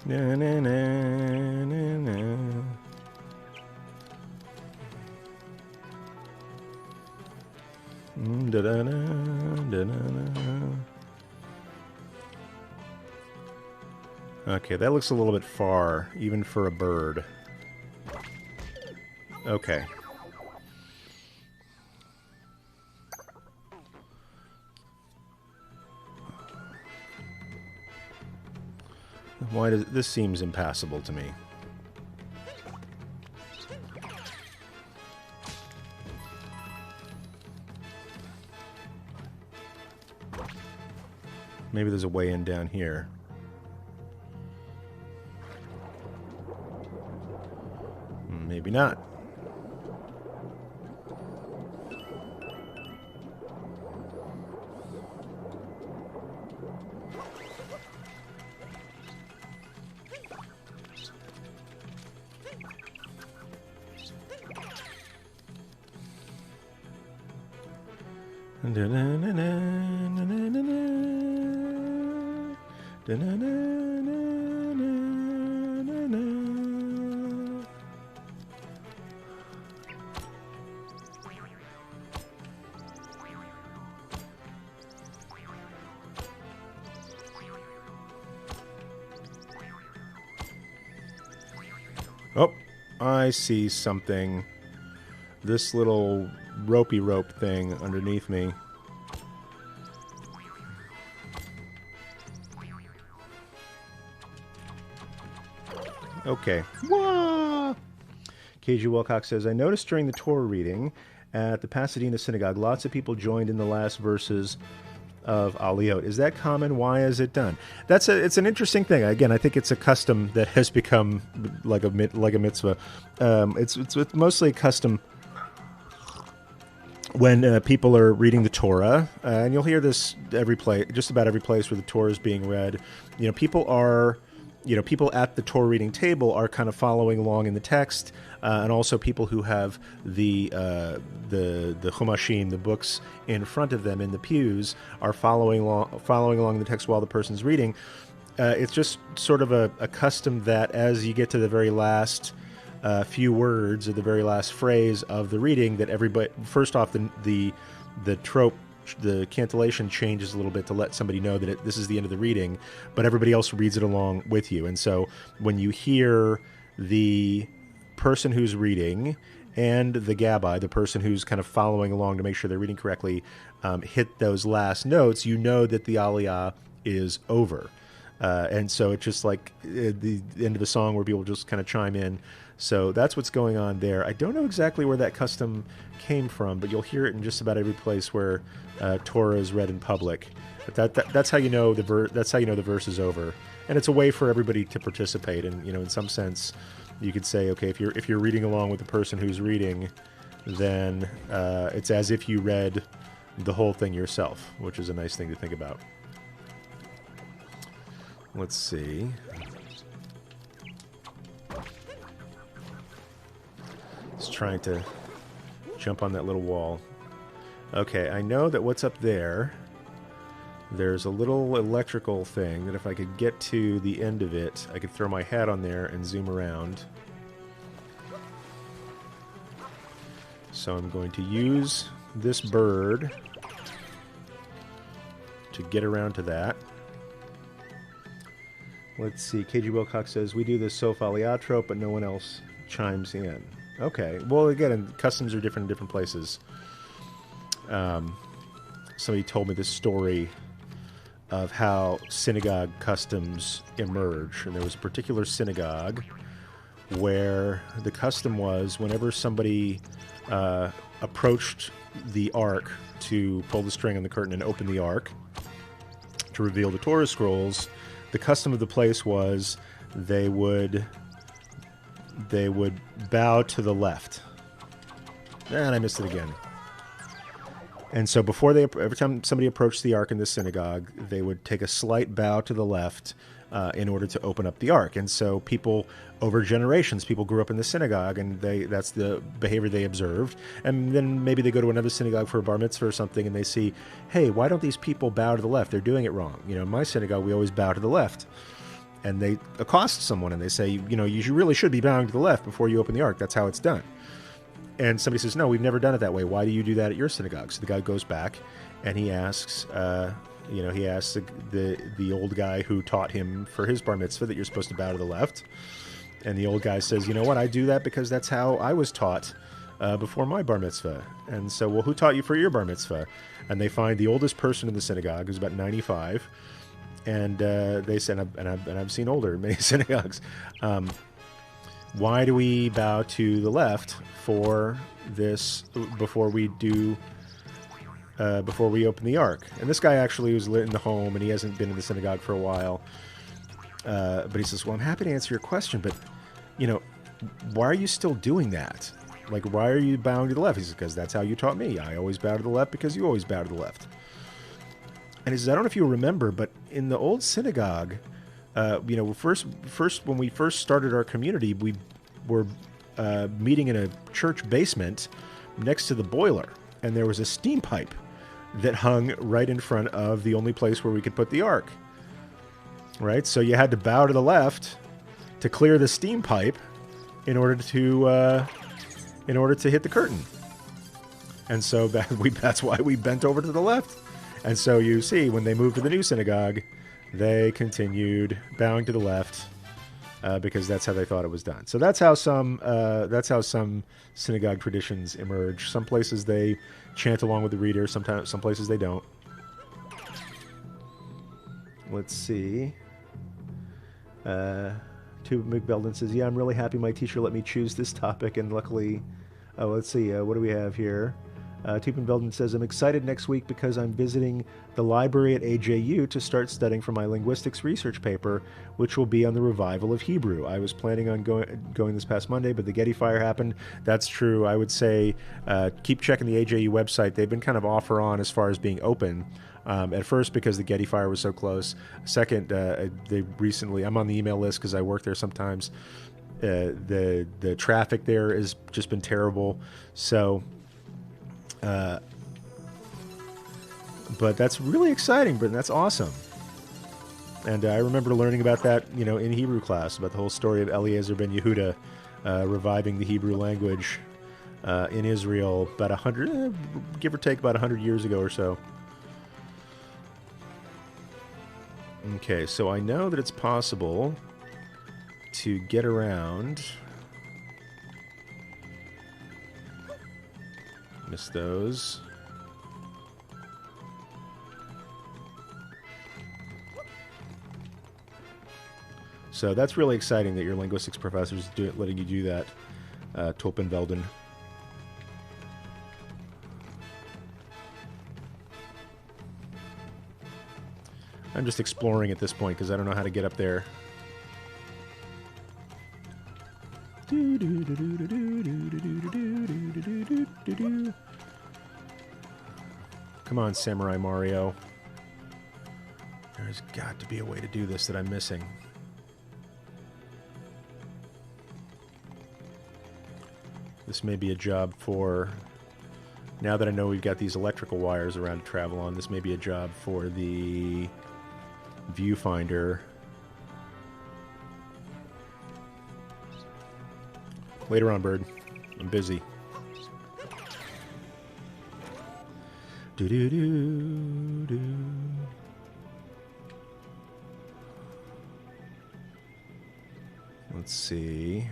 Na, na, na, na, na. Da, da, da, da, da, da. Okay, that looks a little bit far, even for a bird. Okay. Why does this seems impassable to me? Maybe there's a way in down here. Maybe not. Oh, I see something. This little ropey rope thing underneath me. Okay. Whoa! KG Wilcox says, I noticed during the Torah reading at the Pasadena Synagogue, lots of people joined in the last verses of Aliyot. Is that common? Why is it done? It's an interesting thing. Again, I think it's a custom that has become like a mitzvah. It's mostly a custom when people are reading the Torah, and you'll hear this just about every place where the Torah is being read. People at the Torah reading table are kind of following along in the text, and also people who have the Chumashim, the books in front of them in the pews, are following along the text while the person's reading. It's just sort of a custom that as you get to the very last few words or the very last phrase of the reading, that everybody, first off, the trope, the cantillation changes a little bit to let somebody know that this is the end of the reading, but everybody else reads it along with you. And so when you hear the person who's reading and the gabbai, the person who's kind of following along to make sure they're reading correctly, hit those last notes, you know that the aliyah is over. And so it's just like the end of the song where people just kind of chime in. So that's what's going on there. I don't know exactly where that custom came from, but you'll hear it in just about every place where Torah is read in public. But that's how you know that's how you know the verse is over, and it's a way for everybody to participate. And in some sense, you could say, okay, if you're reading along with the person who's reading, then it's as if you read the whole thing yourself, which is a nice thing to think about. Let's see. Just trying to jump on that little wall. Okay, I know that what's up there, there's a little electrical thing that if I could get to the end of it, I could throw my hat on there and zoom around. So I'm going to use this bird to get around to that. Let's see, KG Wilcox says, we do the Sof Aliyah trope, but no one else chimes in. Okay, well, again, customs are different in different places. Somebody told me this story of how synagogue customs emerge. And there was a particular synagogue where the custom was whenever somebody approached the ark to pull the string on the curtain and open the ark to reveal the Torah scrolls, the custom of the place was they would bow to the left. And I missed it again. And so every time somebody approached the ark in the synagogue, they would take a slight bow to the left in order to open up the ark. And so people, over generations, people grew up in the synagogue, and that's the behavior they observed. And then maybe they go to another synagogue for a bar mitzvah or something, and they see, hey, why don't these people bow to the left? They're doing it wrong. In my synagogue, we always bow to the left. And they accost someone, and they say, you really should be bowing to the left before you open the ark. That's how it's done. And somebody says, no, we've never done it that way. Why do you do that at your synagogue? So the guy goes back, and he asks, he asks the old guy who taught him for his bar mitzvah that you're supposed to bow to the left. And the old guy says, you know what, I do that because that's how I was taught before my bar mitzvah. And so, well, who taught you for your bar mitzvah? And they find the oldest person in the synagogue, who's about 95. And they said, and I've seen older in many synagogues, why do we bow to the left for this before we do before we opened the Ark. And this guy actually was in the home, and he hasn't been in the synagogue for a while. But he says, well, I'm happy to answer your question, but, why are you still doing that? Like, why are you bowing to the left? He says, because that's how you taught me. I always bow to the left because you always bow to the left. And he says, I don't know if you remember, but in the old synagogue, first when we first started our community, we were meeting in a church basement next to the boiler. And there was a steam pipe that hung right in front of the only place where we could put the Ark. Right? So you had to bow to the left to clear the steam pipe in order to hit the curtain. And so that's why we bent over to the left. And so you see, when they moved to the new synagogue, they continued bowing to the left because that's how they thought it was done. So that's how some synagogue traditions emerge. Some places they chant along with the reader. Sometimes some places they don't. Let's see. Tuba McBeldon says, yeah, I'm really happy my teacher let me choose this topic, and luckily... let's see, what do we have here? Tuba McBeldon says, I'm excited next week because I'm visiting the library at AJU to start studying for my linguistics research paper, which will be on the revival of Hebrew. I was planning on going this past Monday, but the Getty fire happened. That's true. I would say keep checking the AJU website. They've been kind of off or on as far as being open. At first, because the Getty fire was so close. Second, they recently, I'm on the email list because I work there sometimes. The traffic there has just been terrible. So, but that's really exciting, Britton. That's awesome. And I remember learning about that, in Hebrew class, about the whole story of Eliezer ben Yehuda reviving the Hebrew language in Israel about 100, give or take about 100 years ago or so. Okay, so I know that it's possible to get around. Miss those. So that's really exciting that your linguistics professor is letting you do that, Tulpenvelden. I'm just exploring at this point because I don't know how to get up there. Come on, Samurai Mario. There's got to be a way to do this that I'm missing. This may be a job for... Now that I know we've got these electrical wires around to travel on, this may be a job for the viewfinder. Later on, bird. I'm busy. Do-do-do-do. Let's see.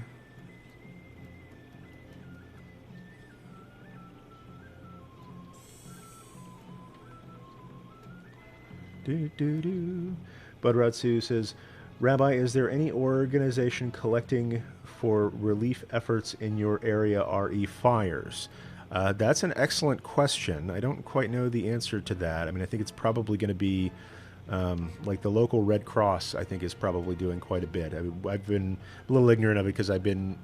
Budratsu says, Rabbi, is there any organization collecting for relief efforts in your area RE fires? That's an excellent question. I don't quite know the answer to that. I mean, I think it's probably going to be like the local Red Cross, I think, is probably doing quite a bit. I've been a little ignorant of it because I've been,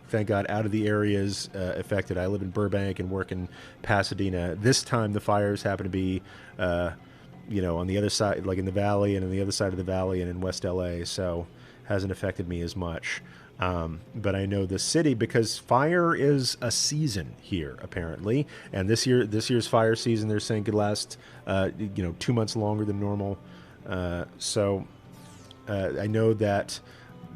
thank God, out of the areas affected. I live in Burbank and work in Pasadena. This time the fires happen to be... on the other side, like in the valley and on the other side of the valley and in West LA, so hasn't affected me as much. But I know the city, because fire is a season here, apparently. And this year's fire season, they're saying could last, 2 months longer than normal. So I know that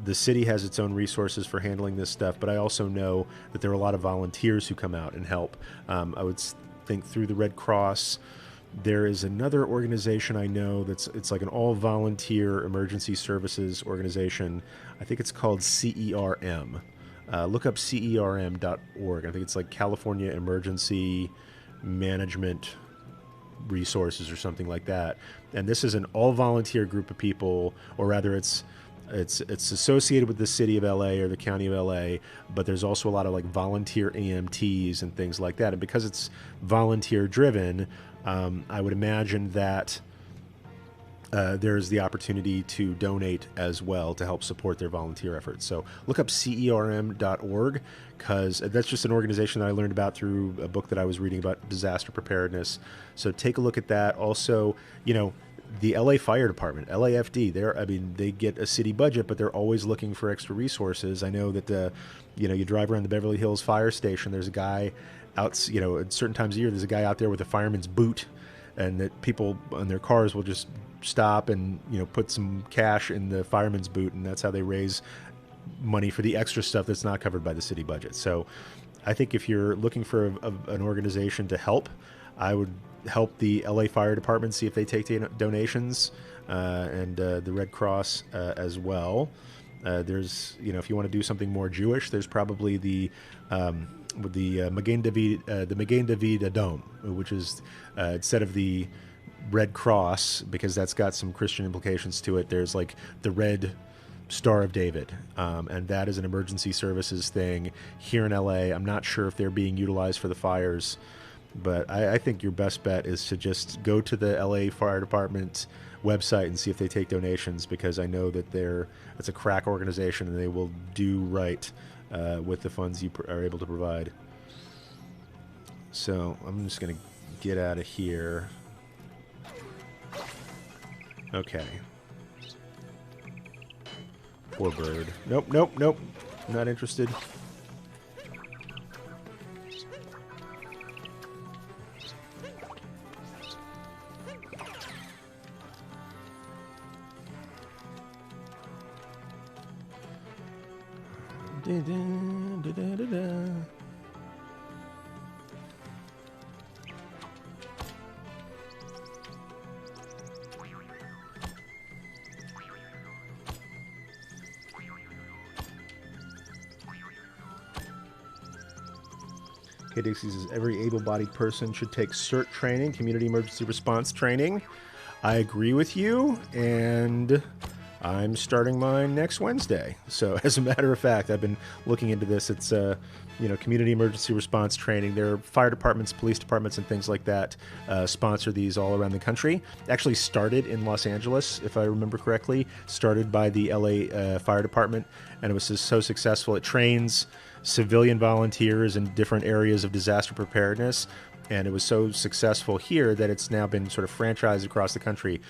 the city has its own resources for handling this stuff, but I also know that there are a lot of volunteers who come out and help. I would think through the Red Cross. There is another organization I know it's like an all-volunteer emergency services organization. I think it's called CERM. Look up CERM.org. I think it's like California Emergency Management Resources or something like that. And this is an all-volunteer group of people, or rather it's associated with the city of LA or the county of LA, but there's also a lot of like volunteer EMTs and things like that. And because it's volunteer driven, I would imagine that there's the opportunity to donate as well to help support their volunteer efforts. So look up CERM.org, because that's just an organization that I learned about through a book that I was reading about disaster preparedness. So take a look at that. Also, the LA Fire Department, LAFD, they get a city budget, but they're always looking for extra resources. I know that, you drive around the Beverly Hills Fire Station, there's a guy out, at certain times of year, there's a guy out there with a fireman's boot, and that people on their cars will just stop and put some cash in the fireman's boot, and that's how they raise money for the extra stuff that's not covered by the city budget. So I think if you're looking for an organization to help, I would help the LA Fire Department, see if they take donations, and the Red Cross as well. There's, if you want to do something more Jewish, there's probably the Magen David Adom, which is instead of the Red Cross, because that's got some Christian implications to it, there's like the Red Star of David, and that is an emergency services thing here in LA. I'm not sure if they're being utilized for the fires, but I think your best bet is to just go to the LA Fire Department website and see if they take donations, because I know that it's a crack organization and they will do right with the funds you are able to provide. So I'm just going to get out of here. Okay. Poor bird. Nope. Not interested. Okay, Dixie says every able-bodied person should take CERT training, community emergency response training. I agree with you, and I'm starting mine next Wednesday. So as a matter of fact, I've been looking into this. It's community emergency response training. There are fire departments, police departments, and things like that sponsor these all around the country. Actually started in Los Angeles, if I remember correctly, started by the LA Fire Department, and it was just so successful. It trains civilian volunteers in different areas of disaster preparedness, and it was so successful here that it's now been sort of franchised across the country.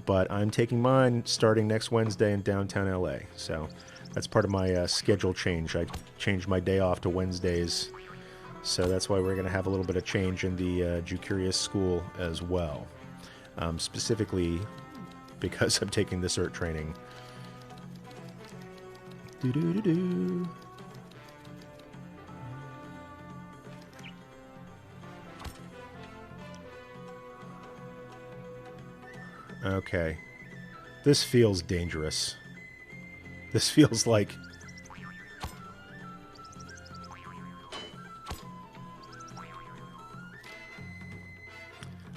But I'm taking mine starting next Wednesday in downtown LA, so that's part of my schedule change. I changed my day off to Wednesdays, so that's why we're going to have a little bit of change in the Jew Curious School as well, specifically because I'm taking the CERT training. Do-do-do-do. Okay. This feels dangerous. This feels like...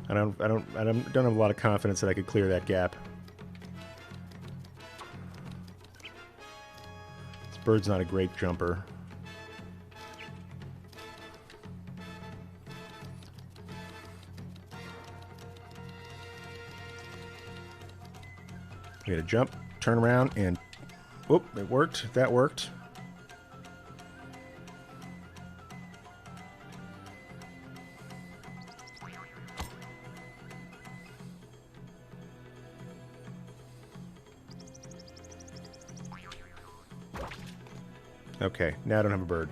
I don't have a lot of confidence that I could clear that gap. This bird's not a great jumper. We gotta jump, turn around, and... Whoop, it worked. That worked. Okay, now I don't have a bird.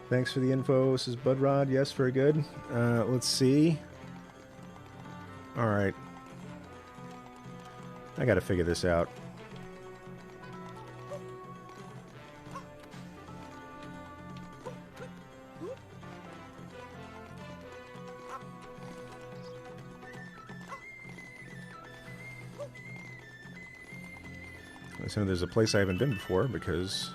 Thanks for the info, says Budrod. Yes, very good. Let's see. Alright. I gotta figure this out. So there's a place I haven't been before because...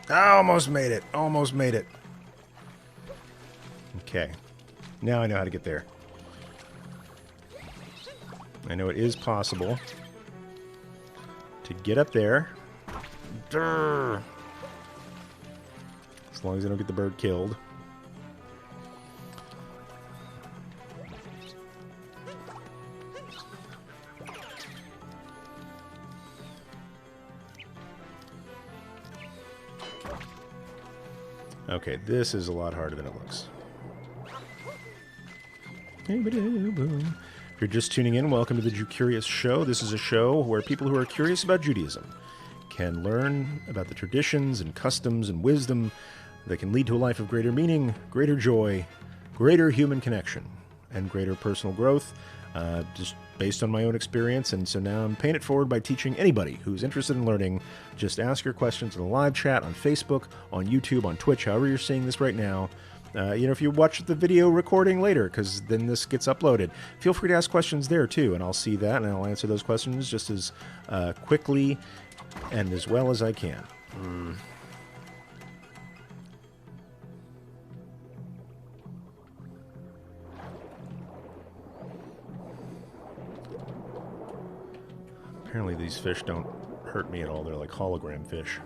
I almost made it. Almost made it. Okay. Now I know how to get there. I know it is possible to get up there. Durr. As long as I don't get the bird killed. Okay, this is a lot harder than it looks. If you're just tuning in, welcome to the Jew Curious Show. This is a show where people who are curious about Judaism can learn about the traditions and customs and wisdom that can lead to a life of greater meaning, greater joy, greater human connection, and greater personal growth, just based on my own experience. And so now I'm paying it forward by teaching anybody who's interested in learning. Just ask your questions in the live chat on Facebook, on YouTube, on Twitch, however you're seeing this right now. If you watch the video recording later, because then this gets uploaded, feel free to ask questions there too, and I'll see that, and I'll answer those questions just as quickly and as well as I can. Apparently these fish don't hurt me at all. They're like hologram fish.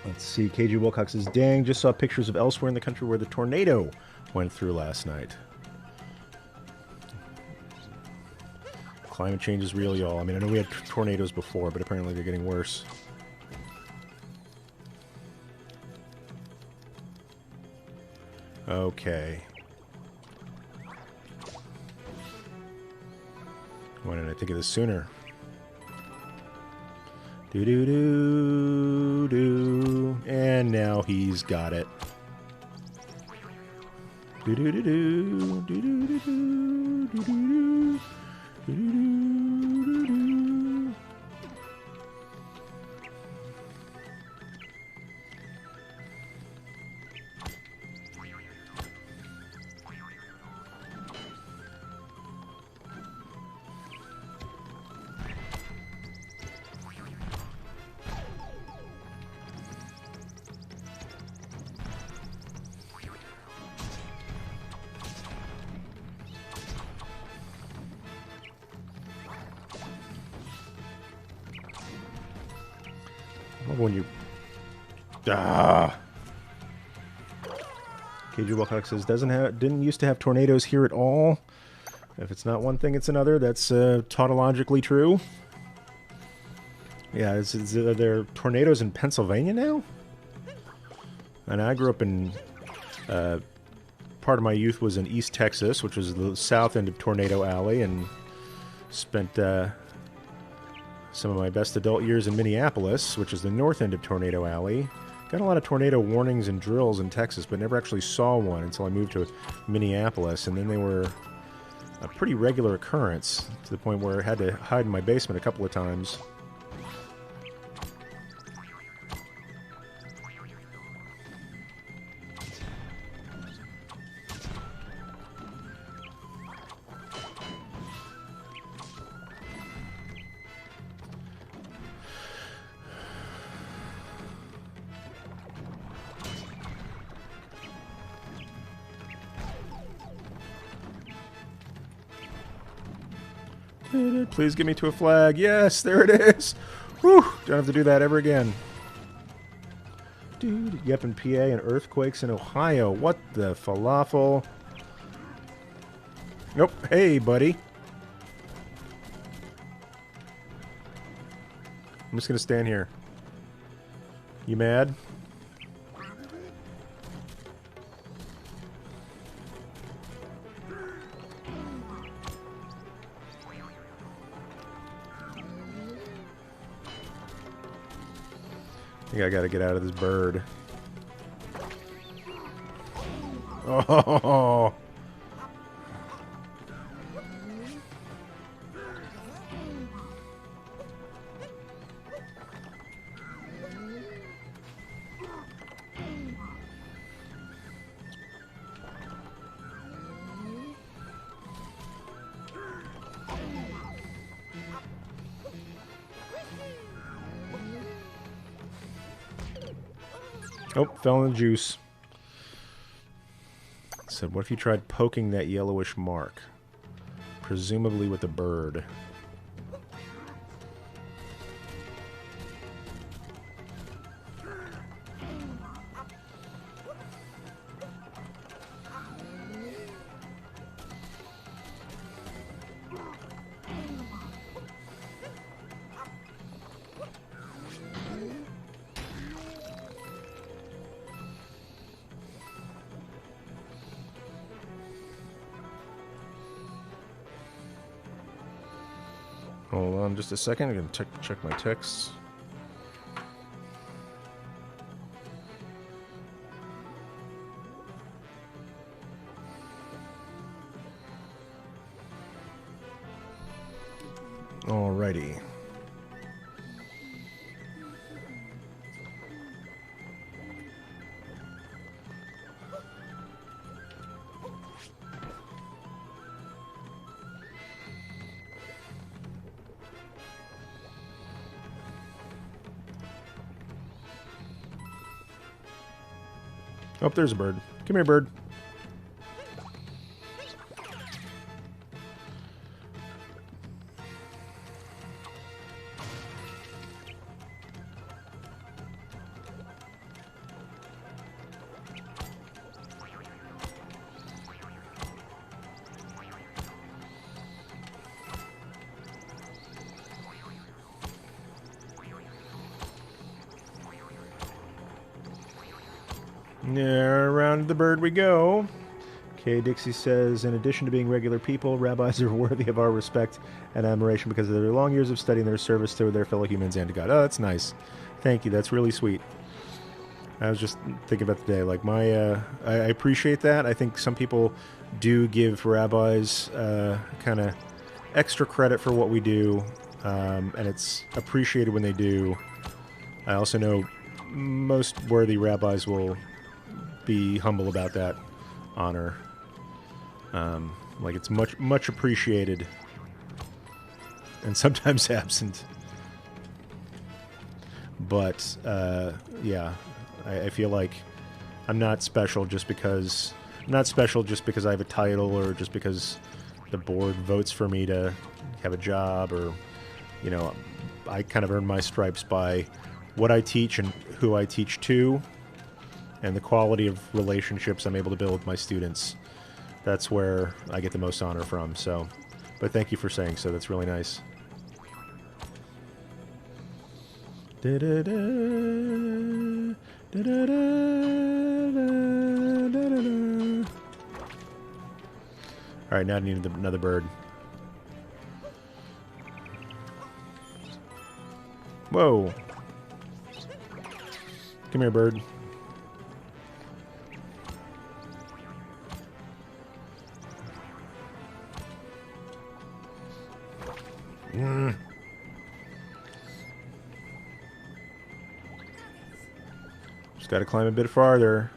Let's see. KG Wilcox says, dang, just saw pictures of elsewhere in the country where the tornado went through last night. Climate change is real, y'all. I mean, I know we had tornadoes before, but apparently they're getting worse. Okay. Why didn't I think of this sooner? Do-do-do-do. And now he's got it. Do-do-do-do. Do-do-do-do. Do-do-do. Do-do-do-do-do. When you... KG Wilcox says, didn't used to have tornadoes here at all. If it's not one thing, it's another. That's tautologically true. Yeah, are there tornadoes in Pennsylvania now? And I grew up in... part of my youth was in East Texas, which was the south end of Tornado Alley, and spent... some of my best adult years in Minneapolis, which is the north end of Tornado Alley. Got a lot of tornado warnings and drills in Texas, but never actually saw one until I moved to Minneapolis, and then they were a pretty regular occurrence, to the point where I had to hide in my basement a couple of times. Please get me to a flag. Yes, there it is. Whew, don't have to do that ever again. Dude, yep, in PA and earthquakes in Ohio. What the falafel? Nope. Hey, buddy. I'm just going to stand here. You mad? I think I gotta get out of this bird. Oh! Oh, fell in the juice. Said, what if you tried poking that yellowish mark? Presumably with a bird. Hold on just a second. I'm going to check my texts. Alrighty. Oh, there's a bird. Come here, bird. Yeah, around the bird we go. Okay, Dixie says, in addition to being regular people, rabbis are worthy of our respect and admiration because of their long years of study and their service to their fellow humans and to God. Oh, that's nice. Thank you. That's really sweet. I was just thinking about the day. Like, I appreciate that. I think some people do give rabbis kind of extra credit for what we do, and it's appreciated when they do. I also know most worthy rabbis will be humble about that honor. Like, it's much appreciated and sometimes absent. But yeah, I feel like I'm not special just because I have a title or just because the board votes for me to have a job, or, you know, I kind of earn my stripes by what I teach and who I teach to, and the quality of relationships I'm able to build with my students. That's where I get the most honor from. So, but thank you for saying so. That's really nice. All right, now I need another bird. Whoa. Come here, bird. Just gotta climb a bit farther.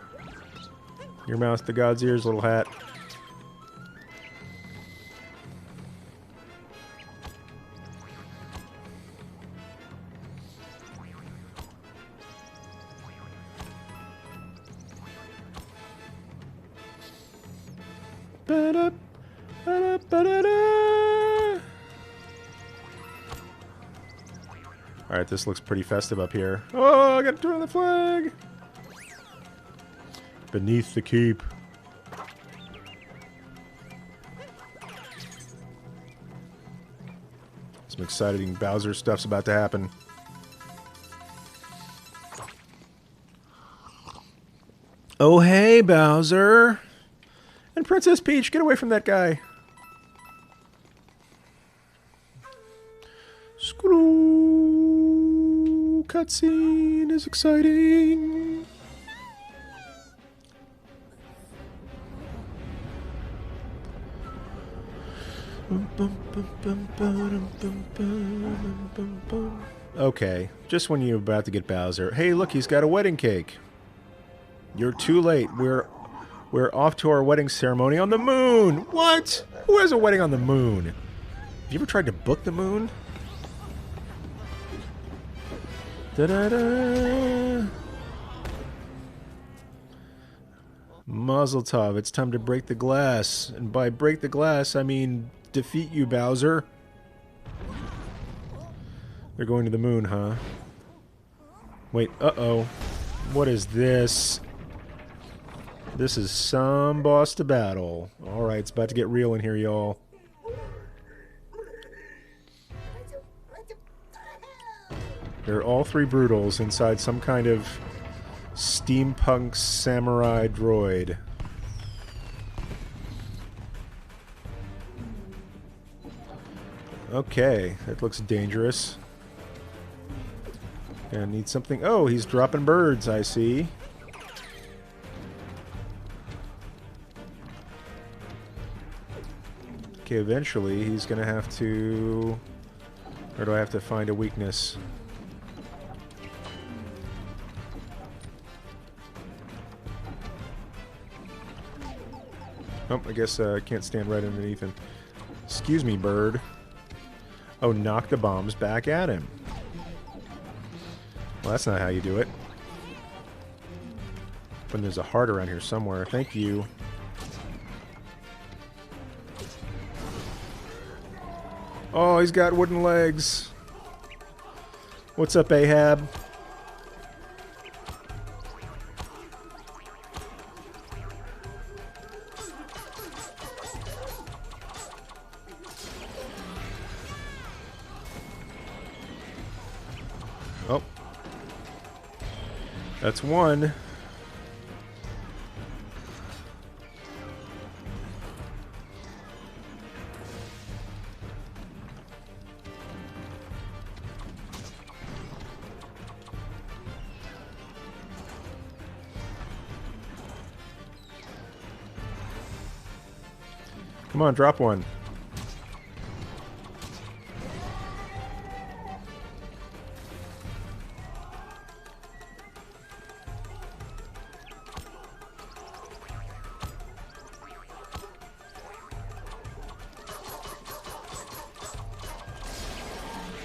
Your mouth to God's ears, little hat. Alright, this looks pretty festive up here. Oh, I gotta turn the flag! Beneath the keep. Some exciting Bowser stuff's about to happen. Oh, hey, Bowser. And Princess Peach, get away from that guy. Screw. Cutscene is exciting. Okay, just when you're about to get Bowser. Hey, look, he's got a wedding cake. You're too late. We're off to our wedding ceremony on the moon. What? Who has a wedding on the moon? Have you ever tried to book the moon? Da-da-da. Mazel tov, it's time to break the glass. And by break the glass, I mean defeat you, Bowser. They're going to the moon, huh? Wait, uh-oh. What is this? This is some boss to battle. Alright, it's about to get real in here, y'all. They're all three brutals inside some kind of steampunk samurai droid. Okay, that looks dangerous. Gonna need something. Oh, he's dropping birds, I see. Okay, eventually he's gonna have to... Or do I have to find a weakness? Oh, I guess I can't stand right underneath him. Excuse me, bird. Oh, knock the bombs back at him. Well, that's not how you do it. When there's a heart around here somewhere. Thank you. Oh, he's got wooden legs. What's up, Ahab? Oh. That's one. Come on, drop one.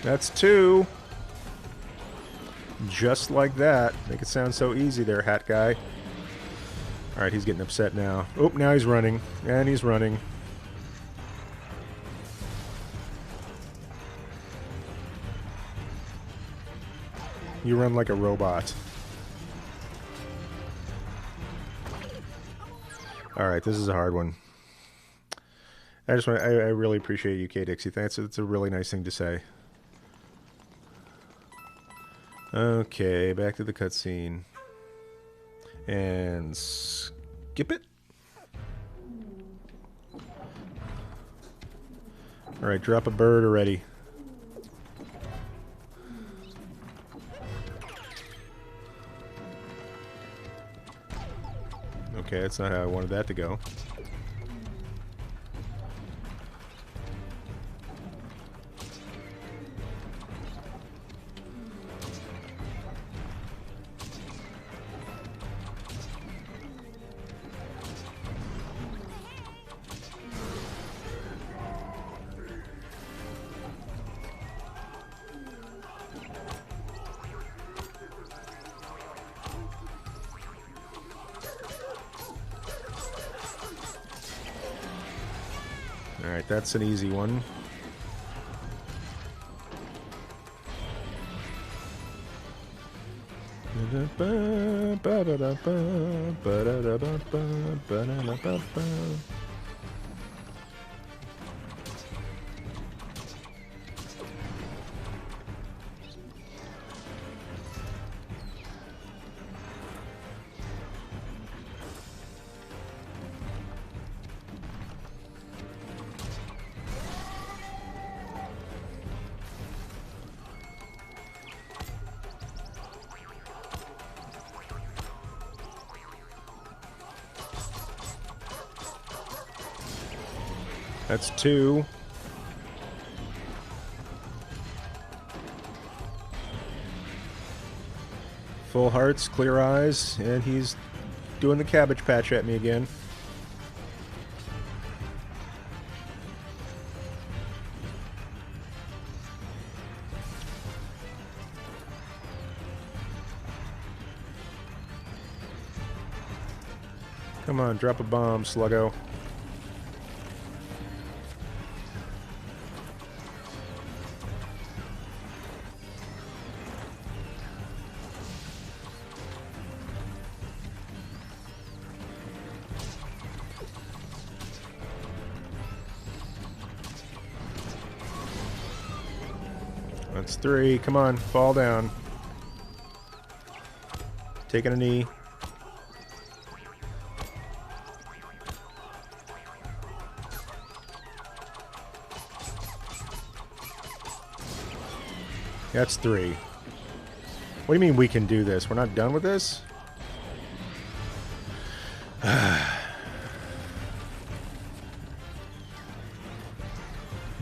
That's two. Just like that. Make it sound so easy there, hat guy. Alright, he's getting upset now. Oh, now he's running. And he's running. You run like a robot. Alright, this is a hard one. I really appreciate you, K-Dixie. Thanks. It's a really nice thing to say. Okay, back to the cutscene. And skip it. Alright, drop a bird already. Okay, that's not how I wanted that to go. Alright, that's an easy one. That's 2. Full hearts, clear eyes, and he's doing the Cabbage Patch at me again. Come on, drop a bomb, Sluggo. That's 3. Come on, fall down. Taking a knee. That's 3. What do you mean we can do this? We're not done with this?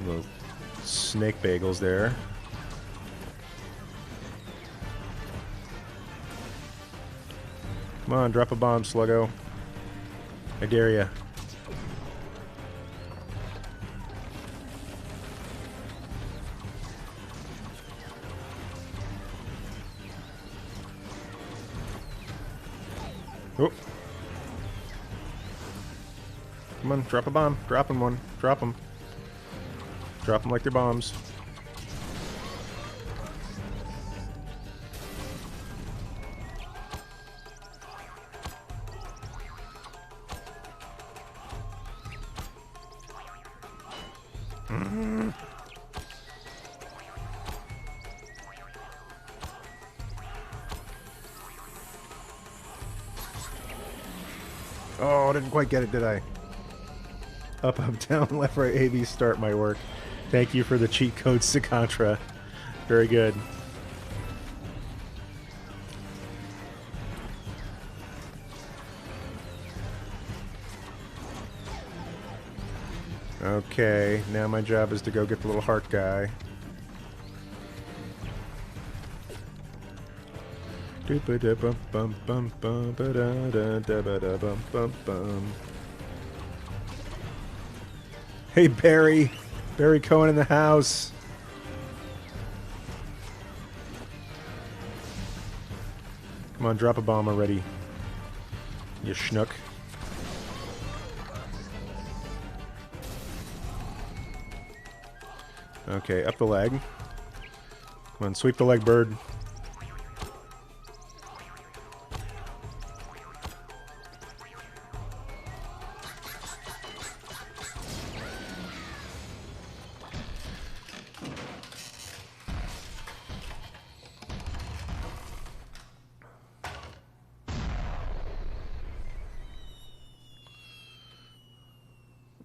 Little snake bagels there. Come on, drop a bomb, Sluggo. I dare ya. Oh. Come on, drop a bomb. Drop him one. Drop them. Drop them like they're bombs. Oh, I didn't quite get it, did I? Up, up, down, left, right, A, B, start my work. Thank you for the cheat code, Sikantra. Very good. Okay, now my job is to go get the little heart guy. Hey, Barry. Barry Cohen in the house. Come on, drop a bomb already. You schnook. Okay, up the leg. Come on, sweep the leg, bird.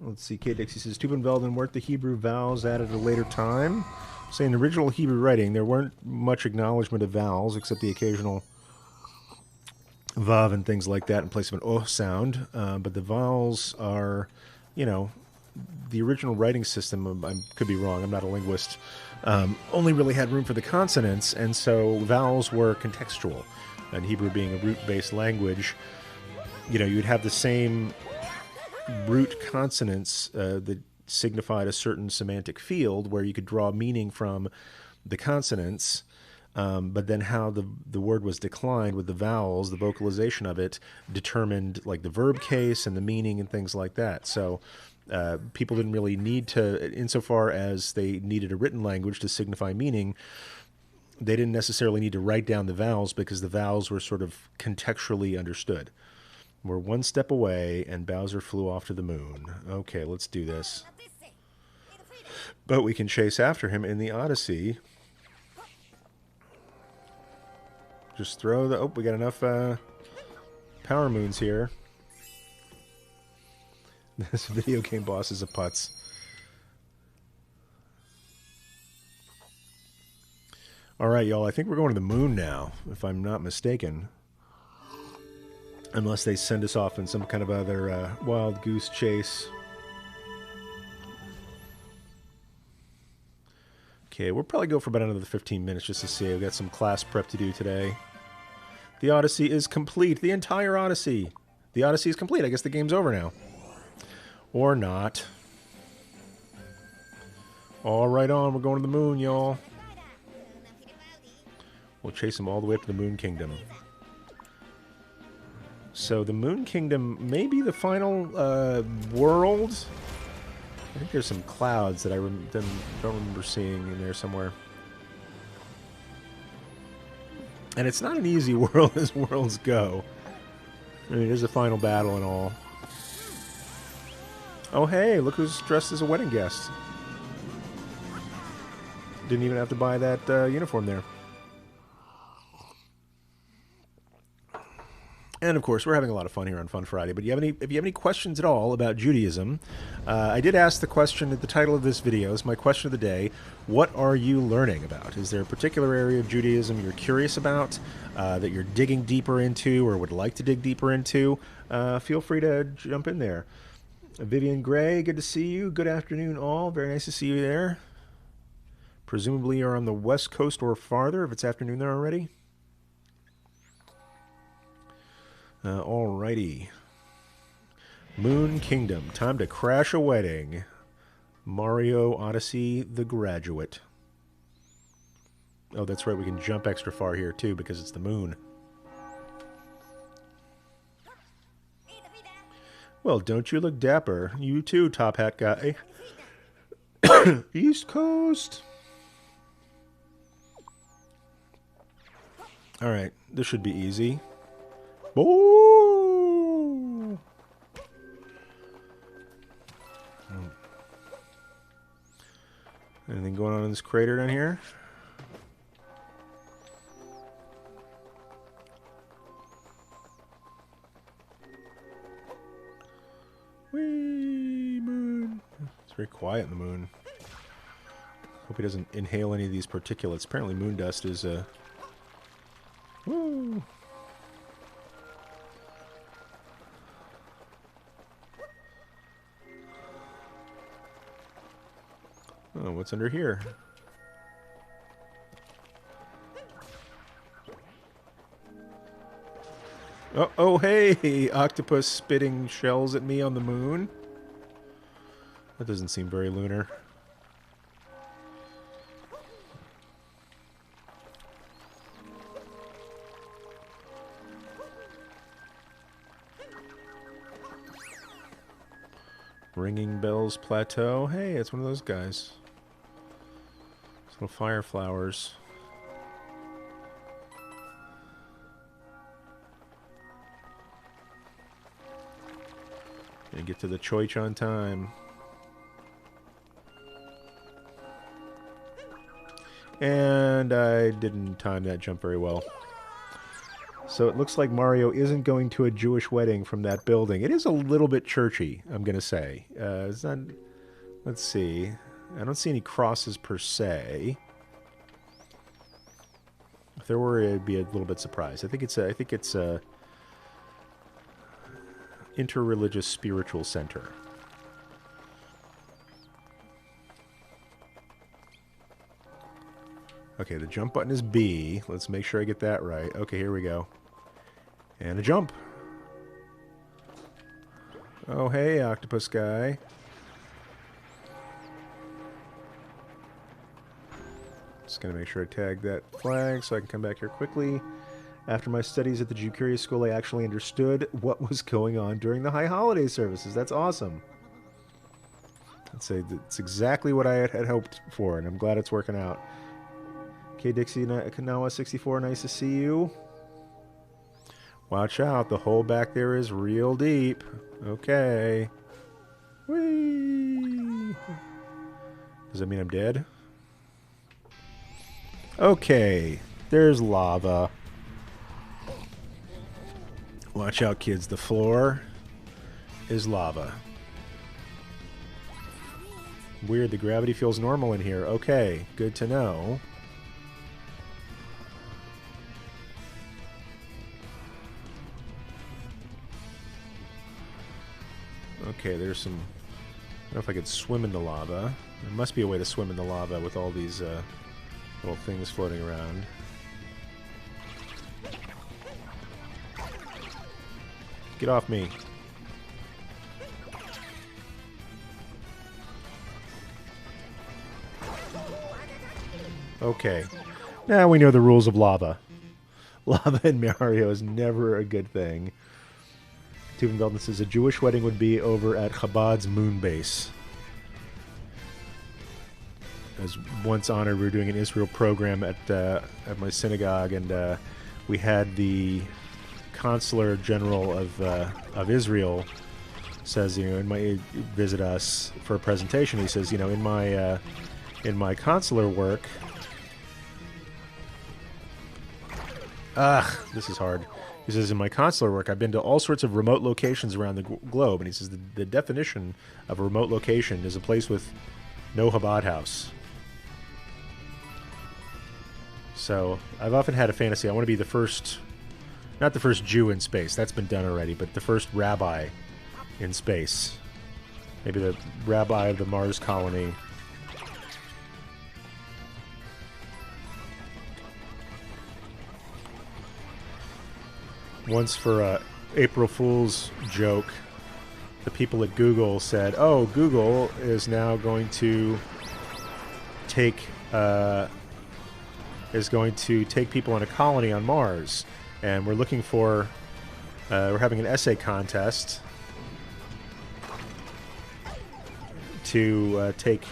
Let's see, K. Dixie says, Tubenvelden weren't the Hebrew vowels added at a later time? So in original Hebrew writing, there weren't much acknowledgement of vowels, except the occasional vav and things like that in place of an oh sound. But the vowels are, you know, the original writing system, I could be wrong, I'm not a linguist, only really had room for the consonants, and so vowels were contextual. And Hebrew being a root-based language, you know, you'd have the same root consonants that signified a certain semantic field where you could draw meaning from the consonants, but then how the word was declined with the vowels, the vocalization of it, determined like the verb case and the meaning and things like that. So people didn't really need to, insofar as they needed a written language to signify meaning, they didn't necessarily need to write down the vowels because the vowels were sort of contextually understood. We're one step away, and Bowser flew off to the moon. Okay, let's do this. But we can chase after him in the Odyssey. Just throw the... Oh, we got enough power moons here. This video game boss is a putz. Alright, y'all, I think we're going to the moon now, if I'm not mistaken. Unless they send us off in some kind of other wild goose chase. Okay, we'll probably go for about another 15 minutes just to see. I've got some class prep to do today. The Odyssey is complete. The entire Odyssey. The Odyssey is complete. I guess the game's over now. Or not. All right on. We're going to the moon, y'all. We'll chase them all the way up to the Moon Kingdom. So the Moon Kingdom may be the final world. I think there's some clouds that I don't remember seeing in there somewhere. And it's not an easy world as worlds go. I mean, it is a final battle and all. Oh, hey, look who's dressed as a wedding guest. Didn't even have to buy that uniform there. And of course, we're having a lot of fun here on Fun Friday. But if you have any questions at all about Judaism, I did ask the question at the title of this video. It's my question of the day. What are you learning about? Is there a particular area of Judaism you're curious about, that you're digging deeper into or would like to dig deeper into? Feel free to jump in there. Vivian Gray, good to see you. Good afternoon, all. Very nice to see you there. Presumably you're on the West Coast or farther, if it's afternoon there already. Alrighty. Moon Kingdom. Time to crash a wedding. Mario Odyssey, The Graduate. Oh, that's right. We can jump extra far here, too, because it's the moon. Well, don't you look dapper. You too, top hat guy. East Coast. Alright. This should be easy. Oh! Anything going on in this crater down here? Whee! Moon. It's very quiet in the moon. Hope he doesn't inhale any of these particulates. Apparently moon dust is woo! Oh, what's under here? Oh, hey! Octopus spitting shells at me on the moon? That doesn't seem very lunar. Ringing Bells Plateau. Hey, it's one of those guys. Little fire flowers. Gonna get to the choich on time. And I didn't time that jump very well. So it looks like Mario isn't going to a Jewish wedding from that building. It is a little bit churchy, I'm going to say. It's not... Let's see. I don't see any crosses per se. If there were, I'd be a little bit surprised. I think it's a interreligious spiritual center. Okay, the jump button is B. Let's make sure I get that right. Okay, here we go. And a jump. Oh, hey, octopus guy. Just gonna make sure I tag that flag so I can come back here quickly. After my studies at the Jew Curious School, I actually understood what was going on during the high holiday services. That's awesome. I'd say that's exactly what I had hoped for, and I'm glad it's working out. Okay, Dixie Kanawa 64, nice to see you. Watch out, the hole back there is real deep. Okay. Whee! Does that mean I'm dead? Okay, there's lava. Watch out, kids, the floor is lava. Weird, the gravity feels normal in here. Okay, good to know. Okay, there's some know if I could swim in the lava. There must be a way to swim in the lava with all these little things floating around. Get off me. Okay. Now we know the rules of lava. Lava in Mario is never a good thing. Stephen Belton says a Jewish wedding would be over at Chabad's moon base. As once honored, we were doing an Israel program at my synagogue, and we had the consular general of Israel says, visit us for a presentation. He says, in my consular work. This is hard. He says, in my consular work, I've been to all sorts of remote locations around the globe. And he says the definition of a remote location is a place with no Chabad house. So I've often had a fantasy. I want to be the first, not the first Jew in space. That's been done already. But the first rabbi in space. Maybe the rabbi of the Mars colony. Once for a April Fool's joke, the people at Google said, "Oh, Google is now going to take people on a colony on Mars, and we're looking for we're having an essay contest to take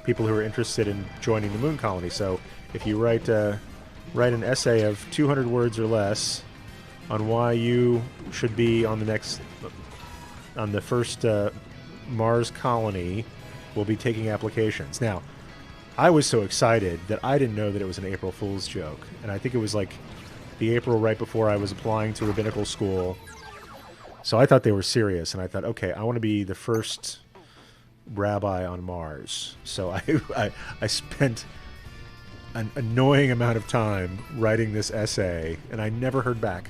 people who are interested in joining the moon colony. So if you write an essay of 200 words or less on why you should be on the first Mars colony, we'll be taking applications." Now, I was so excited that I didn't know that it was an April Fool's joke. And I think it was like the April right before I was applying to rabbinical school. So I thought they were serious. And I thought, okay, I want to be the first rabbi on Mars. So I spent an annoying amount of time writing this essay, and I never heard back.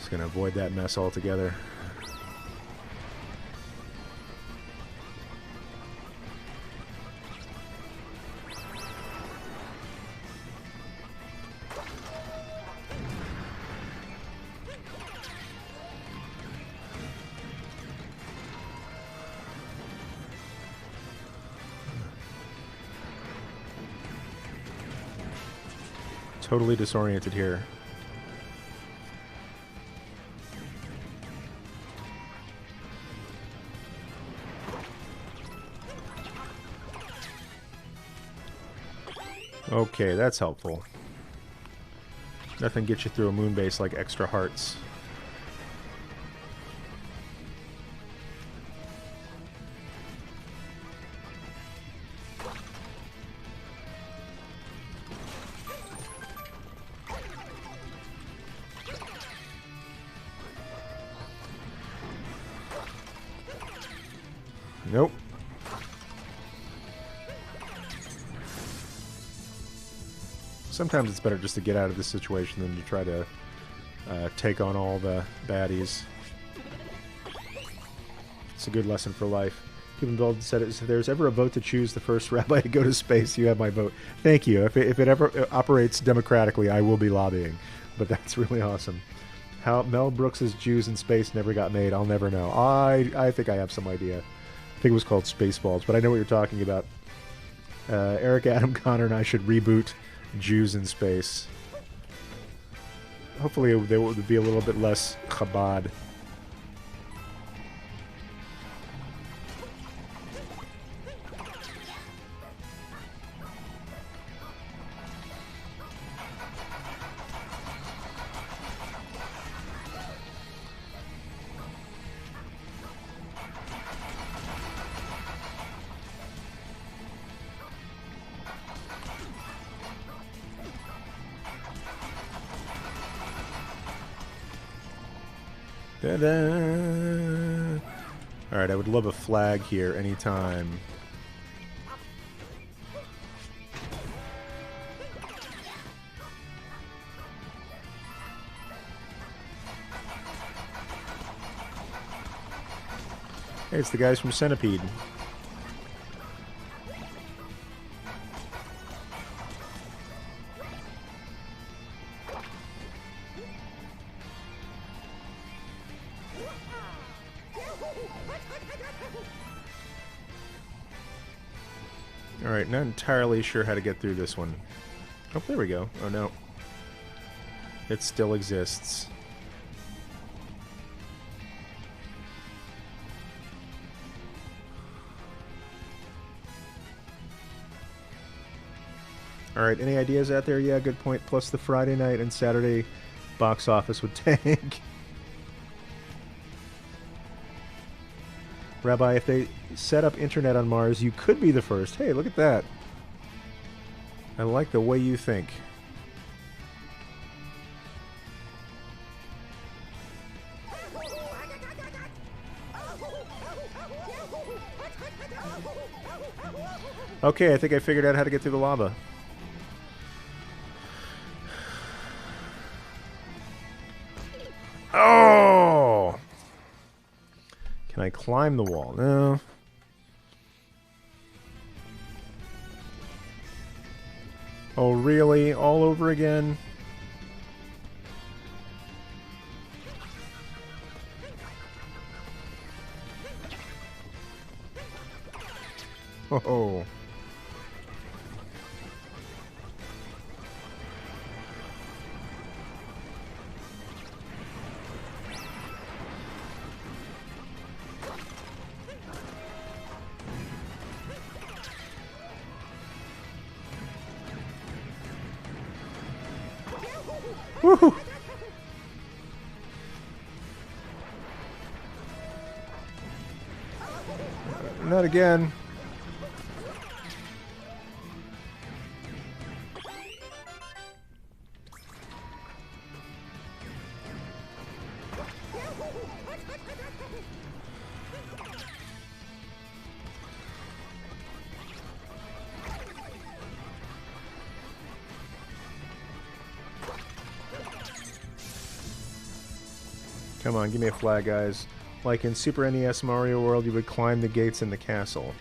Going to avoid that mess altogether. Totally disoriented here. Okay, that's helpful. Nothing gets you through a moon base like extra hearts. Nope. Sometimes it's better just to get out of this situation than to try to take on all the baddies. It's a good lesson for life. Stephen Belton said, if there's ever a vote to choose the first rabbi to go to space, you have my vote. Thank you. If it ever operates democratically, I will be lobbying. But that's really awesome. How Mel Brooks's Jews in Space never got made, I'll never know. I think I have some idea. I think it was called Spaceballs, but I know what you're talking about. Eric, Adam, Connor, and I should reboot Jews in Space. Hopefully they would be a little bit less Chabad. Ta-da! Alright, I would love a flag here anytime. Hey, it's the guys from Centipede. Alright, not entirely sure how to get through this one. Oh, there we go. Oh, no. It still exists. Alright, any ideas out there? Yeah, good point. Plus the Friday night and Saturday box office would tank. Rabbi, if they set up internet on Mars, you could be the first. Hey, look at that. I like the way you think. Okay, I think I figured out how to get through the lava. Oh! Can I climb the wall? No. Oh, really? All over again? Oh. Woohoo! Not again. Come on, give me a flag, guys. Like in Super NES Mario World, you would climb the gates in the castle.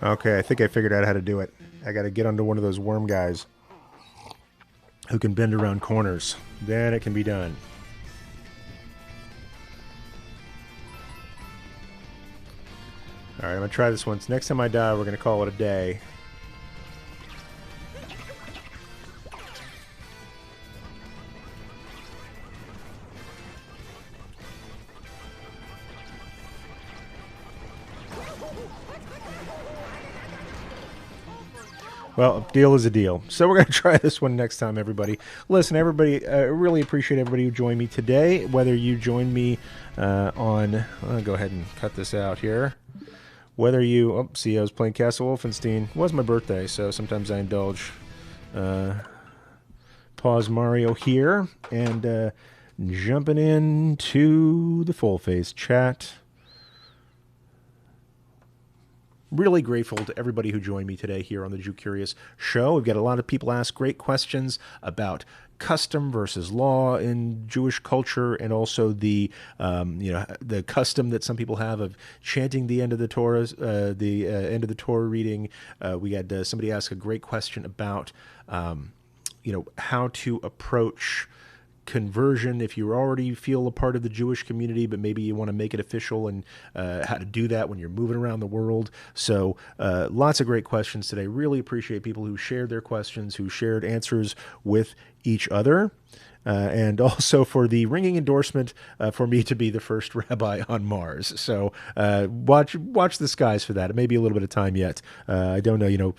Okay, I think I figured out how to do it. I gotta get onto one of those worm guys who can bend around corners. Then it can be done. Alright, I'm gonna try this once. Next time I die, we're gonna call it a day. Well, a deal is a deal. So we're going to try this one next time, everybody. Listen, everybody, I really appreciate everybody who joined me today. Whether you joined me on... I'll go ahead and cut this out here. Whether you... Oh, see, I was playing Castle Wolfenstein. It was my birthday, so sometimes I indulge. Pause Mario here. And jumping into the full-face chat. Really grateful to everybody who joined me today here on the Jew Curious Show. We've got a lot of people ask great questions about custom versus law in Jewish culture, and also the the custom that some people have of chanting the end of the Torah, end of the Torah reading. We had somebody ask a great question about how to approach conversion if you already feel a part of the Jewish community, but maybe you want to make it official, and how to do that when you're moving around the world. So lots of great questions today. Really appreciate people who shared their questions, who shared answers with each other. And also for the ringing endorsement for me to be the first rabbi on Mars. So watch the skies for that. It may be a little bit of time yet. I don't know,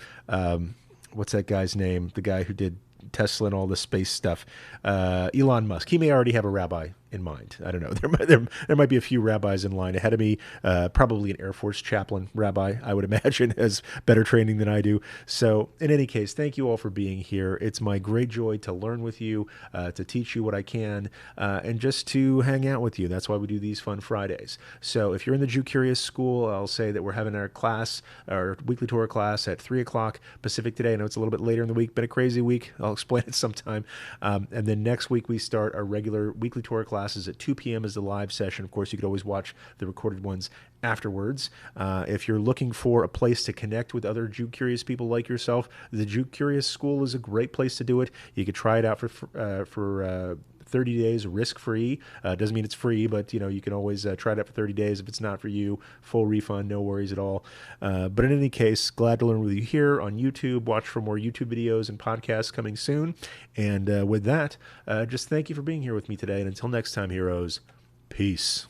what's that guy's name? The guy who did Tesla and all the space stuff, Elon Musk. He may already have a rabbi in mind. I don't know. There might be a few rabbis in line ahead of me. Probably an Air Force chaplain rabbi, I would imagine, has better training than I do. So in any case, thank you all for being here. It's my great joy to learn with you, to teach you what I can, and just to hang out with you. That's why we do these fun Fridays. So if you're in the Jew Curious School, I'll say that we're having our class, our weekly Torah class at 3 o'clock Pacific today. I know it's a little bit later in the week, been a crazy week. I'll explain it sometime. And then next week we start our regular weekly Torah classes at 2 p.m. as the live session. Of course, you could always watch the recorded ones afterwards. If you're looking for a place to connect with other Jew Curious people like yourself, the Jew Curious School is a great place to do it. You could try it out for 30 days risk-free. Doesn't mean it's free, but you can always try it out for 30 days. If it's not for you, full refund, no worries at all. But in any case, glad to learn with you here on YouTube. Watch for more YouTube videos and podcasts coming soon. And with that, just thank you for being here with me today. And until next time, heroes, peace.